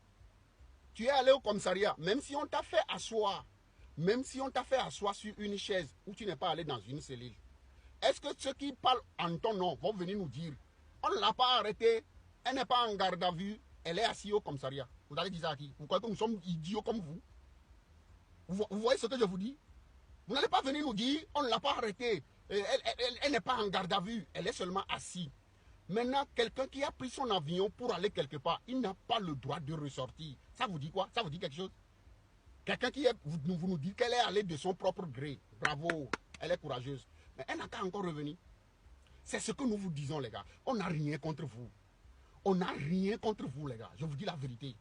Tu es allé au commissariat. Même si on t'a fait asseoir. Même si on t'a fait asseoir sur une chaise où tu n'es pas allé dans une cellule. Est-ce que ceux qui parlent en ton nom vont venir nous dire on ne l'a pas arrêtée, elle n'est pas en garde à vue, elle est assise au commissariat. Vous allez dire ça à qui? Vous croyez que nous sommes idiots comme vous? Vous voyez ce que je vous dis? Vous n'allez pas venir nous dire on ne l'a pas arrêtée, elle n'est pas en garde à vue, elle est seulement assise. Maintenant, quelqu'un qui a pris son avion pour aller quelque part, il n'a pas le droit de ressortir. Ça vous dit quoi? Ça vous dit quelque chose? Quelqu'un qui est, vous nous dites qu'elle est allée de son propre gré. Bravo, elle est courageuse. Mais elle n'a qu'à encore revenir. C'est ce que nous vous disons, les gars. On n'a rien contre vous. On n'a rien contre vous, les gars. Je vous dis la vérité.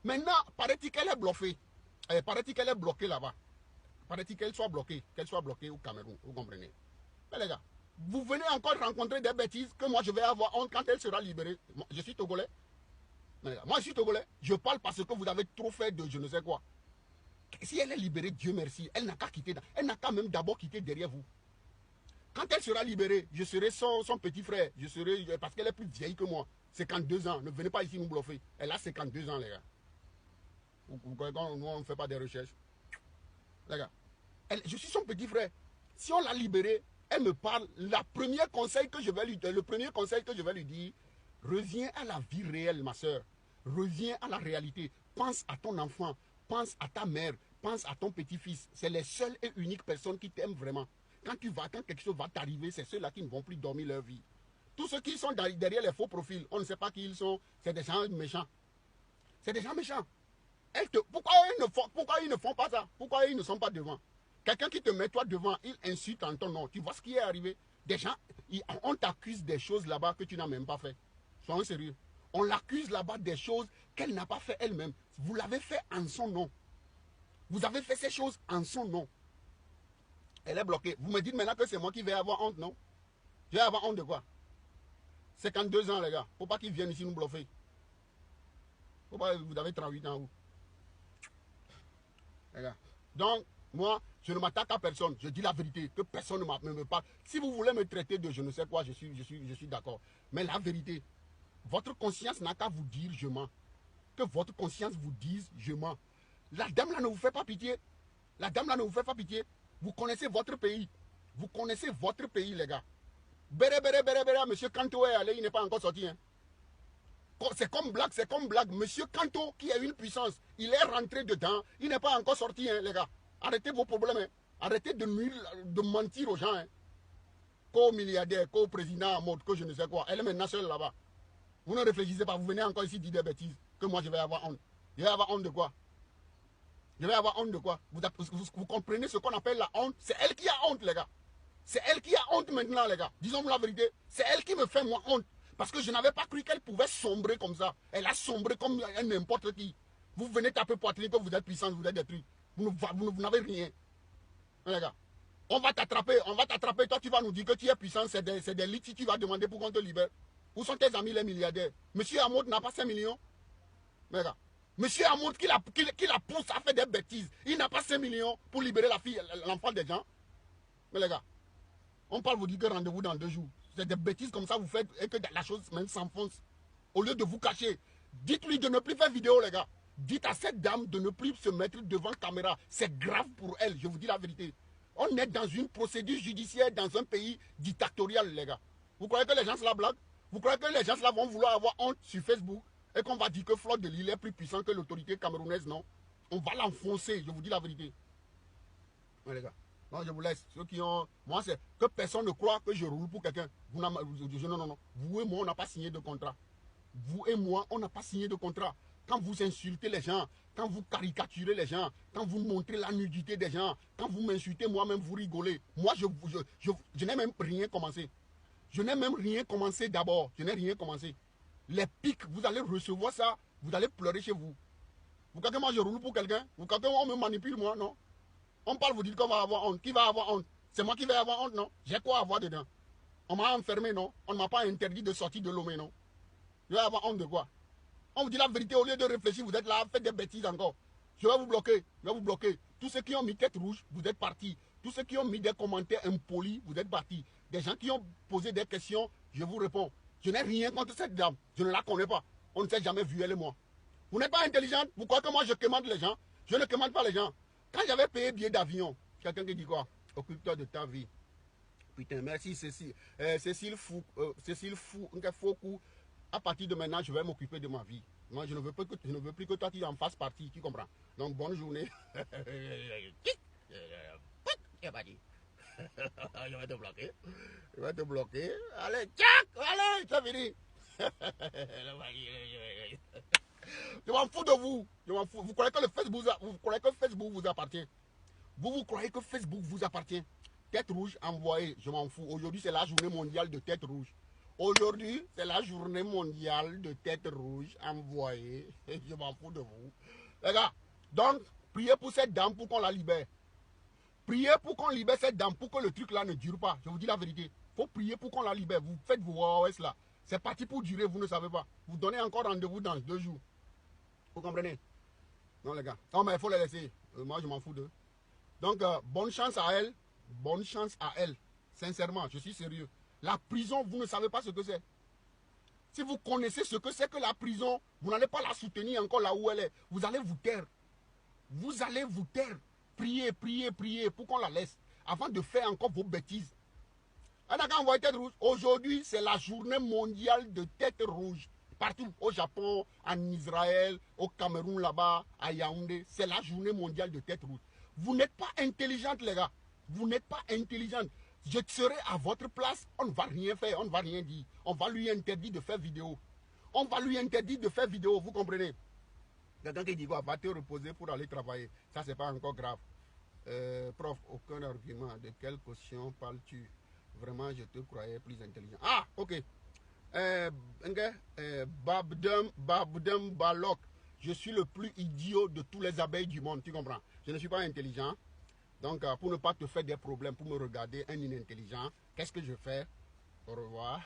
Maintenant, paraît-il qu'elle est bluffée. Paraît-il qu'elle est bloquée là-bas. Paraît-il qu'elle soit bloquée au Cameroun. Vous comprenez? Mais les gars, vous venez encore rencontrer des bêtises que moi je vais avoir honte quand elle sera libérée. Moi, je suis togolais. Mais les gars, moi je suis togolais. Je parle parce que vous avez trop fait de je ne sais quoi. Si elle est libérée, Dieu merci, elle n'a qu'à quitter. Elle n'a qu'à même d'abord quitter derrière vous. Quand elle sera libérée, je serai son petit frère. Je serai, parce qu'elle est plus vieille que moi. 52 ans. Ne venez pas ici nous bluffer. Elle a 52 ans, les gars. Vous croyez qu'on ne fait pas des recherches? Les gars, je suis son petit frère. Si on l'a libérée, elle me parle. Le premier conseil que je vais lui dire, reviens à la vie réelle, ma soeur. Reviens à la réalité. Pense à ton enfant. Pense à ta mère. Pense à ton petit-fils. C'est les seules et uniques personnes qui t'aiment vraiment. Quand quelque chose va t'arriver, c'est ceux-là qui ne vont plus dormir leur vie. Tous ceux qui sont derrière les faux profils, on ne sait pas qui ils sont, c'est des gens méchants. C'est des gens méchants. Pourquoi ils ne font pas ça? Pourquoi ils ne sont pas devant? Quelqu'un qui te met toi devant, il insulte en ton nom. Tu vois ce qui est arrivé? Des gens, on t'accuse des choses là-bas que tu n'as même pas fait. Soyons sérieux. On l'accuse là-bas des choses qu'elle n'a pas fait elle-même. Vous l'avez fait en son nom. Vous avez fait ces choses en son nom. Elle est bloquée. Vous me dites maintenant que c'est moi qui vais avoir honte, non? Je vais avoir honte de quoi? 52 ans, les gars. Faut pas qu'ils viennent ici nous bluffer. Faut pas, vous avez 38 ans, vous. Les gars. Donc, moi, je ne m'attaque à personne. Je dis la vérité. Que personne ne me parle. Si vous voulez me traiter de je ne sais quoi, je suis d'accord. Mais la vérité, votre conscience n'a qu'à vous dire je mens. Que votre conscience vous dise je mens. La dame là ne vous fait pas pitié. La dame là ne vous fait pas pitié. Vous connaissez votre pays. Vous connaissez votre pays, les gars. Béré, monsieur Kanto est allé, il n'est pas encore sorti. Hein. C'est comme blague. Monsieur Kanto, qui a une puissance, il est rentré dedans, il n'est pas encore sorti, hein, les gars. Arrêtez vos problèmes. Hein. Arrêtez de nuire, de mentir aux gens. Hein. Co-milliardaire, co-président en mode, que je ne sais quoi. Elle est maintenant seule là-bas. Vous ne réfléchissez pas, vous venez encore ici dire des bêtises. Que moi, je vais avoir honte. Je vais avoir honte de quoi? Je vais avoir honte de quoi? Vous comprenez ce qu'on appelle la honte? C'est elle qui a honte, les gars. C'est elle qui a honte maintenant, les gars. Disons-vous la vérité. C'est elle qui me fait, moi, honte. Parce que je n'avais pas cru qu'elle pouvait sombrer comme ça. Elle a sombré comme n'importe qui. Vous venez taper poitrine que vous êtes puissant, vous êtes détruit. Vous n'avez rien. Les gars. On va t'attraper. Toi, tu vas nous dire que tu es puissant. C'est des lits tu vas demander pour qu'on te libère. Où sont tes amis les milliardaires? Monsieur Hamoud n'a pas 5 millions. Les gars. Monsieur Hamoud qui la pousse à faire des bêtises. Il n'a pas 5 millions pour libérer la fille, l'enfant des gens. Mais les gars, on parle vous dire que rendez-vous dans 2 jours. C'est des bêtises comme ça vous faites et que la chose même s'enfonce. Au lieu de vous cacher, dites-lui de ne plus faire vidéo, les gars. Dites à cette dame de ne plus se mettre devant la caméra. C'est grave pour elle, je vous dis la vérité. On est dans une procédure judiciaire dans un pays dictatorial, les gars. Vous croyez que les gens se la blaguent? Vous croyez que les gens là vont vouloir avoir honte sur Facebook et qu'on va dire que Flotte de Lille est plus puissant que l'autorité camerounaise? Non. On va l'enfoncer, je vous dis la vérité. Ouais, les gars. Non, je vous laisse. Ceux qui ont... Moi, c'est que personne ne croit que je roule pour quelqu'un. Non. Vous et moi, on n'a pas signé de contrat. Vous et moi, on n'a pas signé de contrat. Quand vous insultez les gens, quand vous caricaturez les gens, quand vous montrez la nudité des gens, quand vous m'insultez, moi-même, vous rigolez. Moi, je n'ai même rien commencé. Je n'ai même rien commencé d'abord. Je n'ai rien commencé. Les pics, vous allez recevoir ça, vous allez pleurer chez vous. Vous croyez que moi, je roule pour quelqu'un? Vous croyez qu'on me manipule, moi? Non. On parle, vous dites qu'on va avoir honte. Qui va avoir honte? C'est moi qui vais avoir honte, non? J'ai quoi à avoir dedans? On m'a enfermé, non? On ne m'a pas interdit de sortir de Lomé, non? Je vais avoir honte de quoi? On vous dit la vérité, au lieu de réfléchir, vous êtes là, faites des bêtises encore. Je vais vous bloquer, Tous ceux qui ont mis tête rouge, vous êtes partis. Tous ceux qui ont mis des commentaires impolis, vous êtes partis. Des gens qui ont posé des questions, je vous réponds. Je n'ai rien contre cette dame. Je ne la connais pas. On ne s'est jamais vu, elle et moi. Vous n'êtes pas intelligente. Vous croyez que moi je commande les gens? Je ne commande pas les gens. Quand j'avais payé billet d'avion, quelqu'un qui dit quoi? Occupe-toi de ta vie. Putain, merci Cécile. Cécile Foucault. À partir de maintenant, je vais m'occuper de ma vie. Moi, je ne veux plus que toi tu en fasses partie, tu comprends? Donc, bonne journée. Je vais te bloquer. Je vais te bloquer. Allez, tchac! Allez, c'est fini. Je m'en fous de vous. Je m'en fous. Vous croyez que Facebook vous appartient? Vous croyez que Facebook vous appartient? Tête rouge envoyée, je m'en fous. Aujourd'hui, c'est la journée mondiale de tête rouge. Aujourd'hui, c'est la journée mondiale de tête rouge envoyée. Je m'en fous de vous. Les gars, donc, priez pour cette dame pour qu'on la libère. Priez pour qu'on libère cette dame pour que le truc là ne dure pas. Je vous dis la vérité. Il faut prier pour qu'on la libère. Vous faites vos OS là. C'est parti pour durer, vous ne savez pas. Vous donnez encore rendez-vous dans 2 jours. Vous comprenez? Non, les gars. Non, mais il faut les laisser. Moi, je m'en fous d'eux. Donc, bonne chance à elle. Bonne chance à elle. Sincèrement, je suis sérieux. La prison, vous ne savez pas ce que c'est. Si vous connaissez ce que c'est que la prison, vous n'allez pas la soutenir encore là où elle est. Vous allez vous taire. Vous allez vous taire. Priez, priez, priez pour qu'on la laisse. Avant de faire encore vos bêtises. Tête rouge. Aujourd'hui, c'est la journée mondiale de tête rouge. Partout, au Japon, en Israël, au Cameroun là-bas, à Yaoundé. C'est la journée mondiale de tête rouge. Vous n'êtes pas intelligente, les gars. Vous n'êtes pas intelligente. Je serai à votre place, on ne va rien faire, on ne va rien dire. On va lui interdire de faire vidéo. On va lui interdire de faire vidéo, vous comprenez? Quelqu'un qui dit quoi? Va te reposer pour aller travailler. Ça, c'est pas encore grave. Prof, aucun argument. De quelle caution parles-tu? Vraiment, je te croyais plus intelligent. Ah, ok. Babdem Balok. Je suis le plus idiot de tous les abeilles du monde, tu comprends? Je ne suis pas intelligent. Donc, pour ne pas te faire des problèmes, pour me regarder, un inintelligent, qu'est-ce que je fais? Au revoir.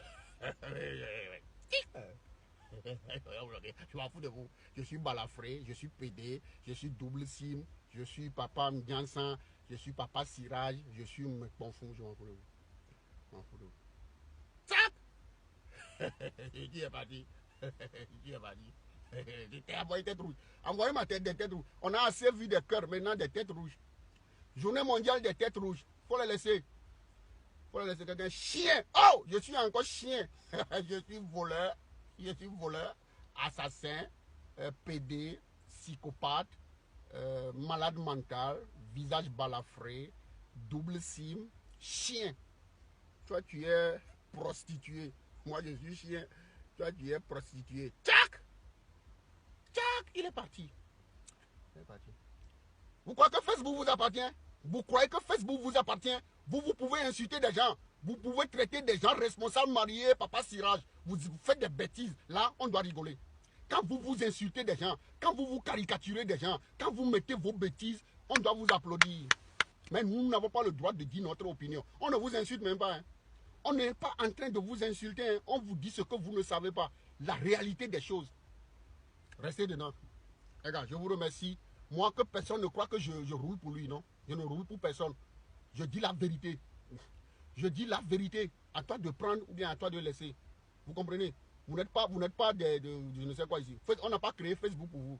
Je m'en fous de vous. Je suis balafré, je suis pédé, je suis double sim, je suis papa Mdiansan, je suis papa Sirage, je suis Mekponfou, je m'en fous de vous. Je m'en fous de vous. Tac! Qui est parti? Qui est parti? Envoyez tête rouge. Envoyez ma tête des têtes rouges. On a assez vu des cœurs, maintenant des têtes rouges. Journée mondiale des têtes rouges. Il faut les laisser. Faut la laisser quelqu'un chien. Oh, je suis encore chien. Je suis voleur. Je suis voleur, assassin, PD, psychopathe, malade mental, visage balafré, double sim, chien. Toi, tu es prostituée. Moi, je suis chien. Toi, tu es prostituée. Tchac! Tchac! Il est parti. Il est parti. Vous croyez que Facebook vous appartient? Vous croyez que Facebook vous appartient? Vous pouvez insulter des gens. Vous pouvez traiter des gens responsables, mariés, papa cirage. Vous faites des bêtises. Là, on doit rigoler. Quand vous insultez des gens, quand vous caricaturez des gens, quand vous mettez vos bêtises, on doit vous applaudir. Mais nous n'avons pas le droit de dire notre opinion. On ne vous insulte même pas. Hein. On n'est pas en train de vous insulter. Hein. On vous dit ce que vous ne savez pas. La réalité des choses. Restez dedans. Regarde, je vous remercie. Moi, que personne ne croit que je roule pour lui, non? Je ne roule pour personne. Je dis la vérité. Je dis la vérité. À toi de prendre ou bien à toi de laisser. Vous comprenez? Vous n'êtes pas de je ne sais quoi ici. On n'a pas créé Facebook pour vous.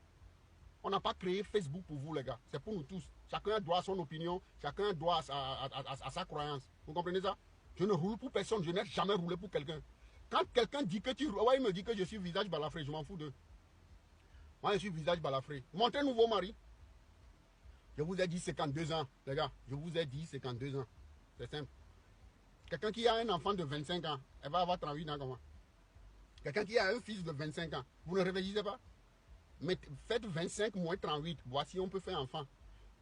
On n'a pas créé Facebook pour vous, les gars. C'est pour nous tous. Chacun a droit à son opinion. Chacun a droit à sa croyance. Vous comprenez ça? Je ne roule pour personne. Je n'ai jamais roulé pour quelqu'un. Quand quelqu'un dit que tu... Ouais, il me dit que je suis visage balafré. Je m'en fous d'eux. Moi, je suis visage balafré. Montrez-nous vos maris. Je vous ai dit 52 ans, les gars. Je vous ai dit 52 ans. C'est simple. Quelqu'un qui a un enfant de 25 ans, elle va avoir 38 ans comment? Quelqu'un qui a un fils de 25 ans, vous ne réfléchissez pas? Mais faites 25 moins 38, voici on peut faire enfant.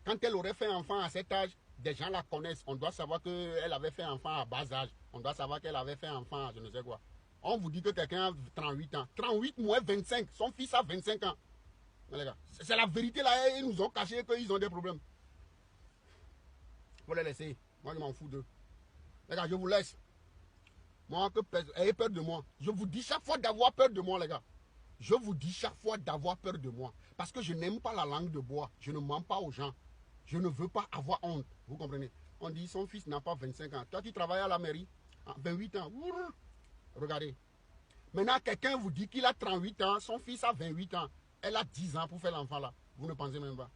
Quand elle aurait fait enfant à cet âge, des gens la connaissent. On doit savoir qu'elle avait fait enfant à bas âge. On doit savoir qu'elle avait fait enfant à je ne sais quoi. On vous dit que quelqu'un a 38 ans. 38 moins 25, son fils a 25 ans. Les gars, c'est la vérité là, ils nous ont caché qu'ils ont des problèmes. Faut les laisser. Moi je m'en fous d'eux. Les gars, je vous laisse. Moi, ayez peur de moi. Je vous dis chaque fois d'avoir peur de moi, les gars. Je vous dis chaque fois d'avoir peur de moi. Parce que je n'aime pas la langue de bois. Je ne mens pas aux gens. Je ne veux pas avoir honte. Vous comprenez? On dit son fils n'a pas 25 ans. Toi, tu travailles à la mairie. 28 ans. Regardez. Maintenant, quelqu'un vous dit qu'il a 38 ans. Son fils a 28 ans. Elle a 10 ans pour faire l'enfant là. Vous ne pensez même pas.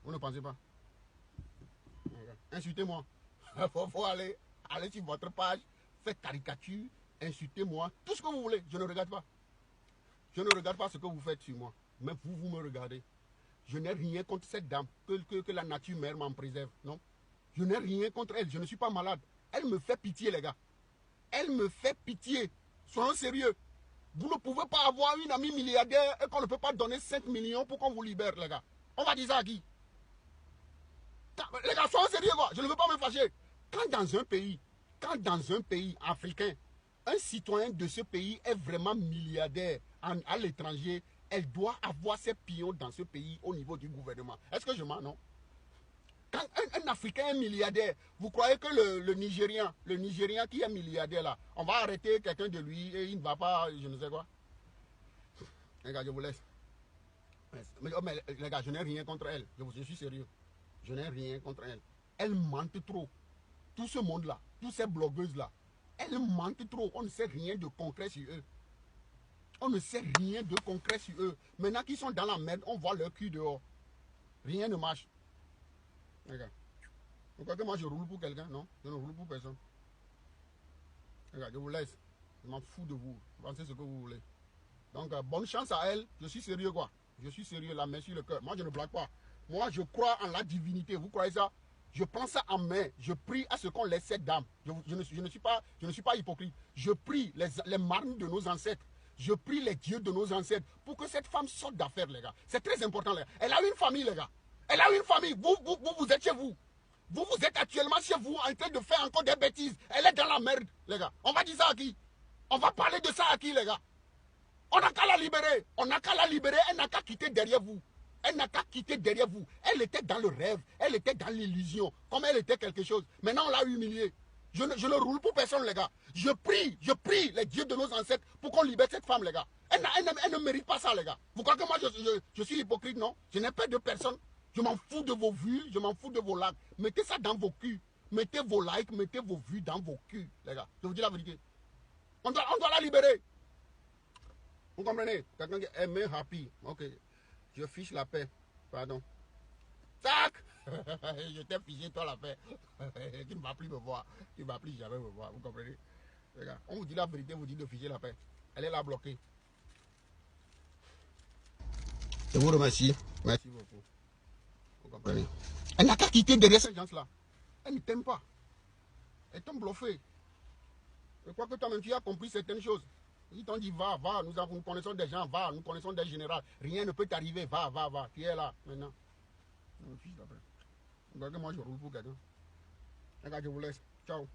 Vous ne pensez pas. Insultez-moi. Il faut aller sur votre page, faites caricature, insultez-moi, tout ce que vous voulez. Je ne regarde pas. Je ne regarde pas ce que vous faites sur moi. Mais vous me regardez. Je n'ai rien contre cette dame. Que la nature mère m'en préserve. Non. Je n'ai rien contre elle. Je ne suis pas malade. Elle me fait pitié, les gars. Elle me fait pitié. Soyons sérieux. Vous ne pouvez pas avoir une amie milliardaire et qu'on ne peut pas donner 5 millions pour qu'on vous libère, les gars. On va dire ça à qui? Les gars, soyons sérieux, quoi. Je ne veux pas me fâcher. Quand dans un pays africain, un citoyen de ce pays est vraiment milliardaire à l'étranger, elle doit avoir ses pions dans ce pays au niveau du gouvernement. Est-ce que je mens, non? Quand un Africain est milliardaire, vous croyez que le Nigérian qui est milliardaire là, on va arrêter quelqu'un de lui et il ne va pas, je ne sais quoi. Les gars, je vous laisse. Mais les gars, je n'ai rien contre elle. Je suis sérieux. Je n'ai rien contre elle. Elle mentent trop. Tout ce monde-là, toutes ces blogueuses-là, elles mentent trop. On ne sait rien de concret sur eux. On ne sait rien de concret sur eux. Maintenant qu'ils sont dans la merde, on voit leur cul dehors. Rien ne marche. Regarde. Vous croyez que moi je roule pour quelqu'un? Non, je ne roule pour personne. Regarde, je vous laisse. Je m'en fous de vous. Pensez ce que vous voulez. Donc, bonne chance à elle. Je suis sérieux, quoi. Je suis sérieux, la main sur le cœur. Moi, je ne blague pas. Moi, je crois en la divinité. Vous croyez ça? Je prends ça en main. Je prie à ce qu'on laisse cette dame. Je ne suis pas hypocrite. Je prie les marnes de nos ancêtres. Je prie les dieux de nos ancêtres pour que cette femme sorte d'affaires, les gars. C'est très important, les gars. Elle a une famille, les gars. Elle a une famille. Vous êtes chez vous. Vous êtes actuellement chez vous en train de faire encore des bêtises. Elle est dans la merde, les gars. On va dire ça à qui? On va parler de ça à qui, les gars? On n'a qu'à la libérer. On n'a qu'à la libérer. Elle n'a qu'à quitter derrière vous. Elle n'a qu'à quitter derrière vous. Elle était dans le rêve. Elle était dans l'illusion. Comme elle était quelque chose. Maintenant, on l'a humiliée. Je ne roule pour personne, les gars. Je prie les dieux de nos ancêtres pour qu'on libère cette femme, les gars. Elle ne mérite pas ça, les gars. Vous croyez que moi, je suis hypocrite, non? Je n'ai peur de personne. Je m'en fous de vos vues, je m'en fous de vos likes. Mettez ça dans vos culs. Mettez vos likes, mettez vos vues dans vos culs, les gars. Je vous dis la vérité. On doit la libérer. Vous comprenez? Quelqu'un qui est happy. Ok. Je fiche la paix. Pardon. Tac! Je t'ai figé toi la paix. Tu ne vas plus me voir. Tu ne vas plus jamais me voir. Vous comprenez? Regarde, on vous dit la vérité, on vous dit de figer la paix. Elle est là bloquée. Je vous remercie. Merci beaucoup. Vous comprenez? Elle n'a qu'à quitter derrière ces gens-là. Elle ne t'aime pas. Elle t'ont bluffé. Je crois que toi-même tu as compris certaines choses. Ils t'ont dit va, va, nous connaissons des gens, va, nous connaissons des généraux. Rien ne peut t'arriver, va, va, va. Tu es là maintenant. Moi je roule pour quelqu'un. Regarde, je vous laisse. Ciao.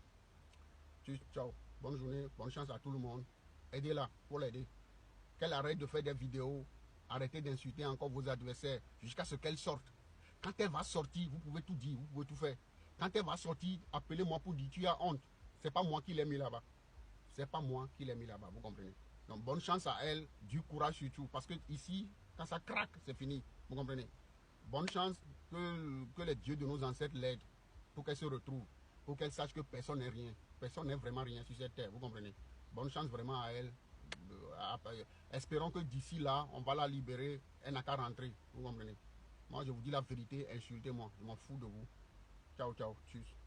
Ciao. Bonne journée, bonne chance à tout le monde. Aidez-la pour l'aider. Qu'elle arrête de faire des vidéos. Arrêtez d'insulter encore vos adversaires jusqu'à ce qu'elle sorte. Quand elle va sortir, vous pouvez tout dire, vous pouvez tout faire. Quand elle va sortir, appelez-moi pour dire tu as honte. C'est pas moi qui l'ai mis là-bas. C'est pas moi qui l'ai mis là-bas, vous comprenez? Donc bonne chance à elle, du courage surtout. Parce que ici, quand ça craque, c'est fini. Vous comprenez? Bonne chance que les dieux de nos ancêtres l'aident pour qu'elle se retrouve. Pour qu'elle sache que personne n'est rien. Personne n'est vraiment rien sur cette terre, vous comprenez? Bonne chance vraiment à elle. Espérons que d'ici là, on va la libérer. Elle n'a qu'à rentrer, vous comprenez? Moi, je vous dis la vérité, insultez-moi. Je m'en fous de vous. Ciao, ciao. Tchuss.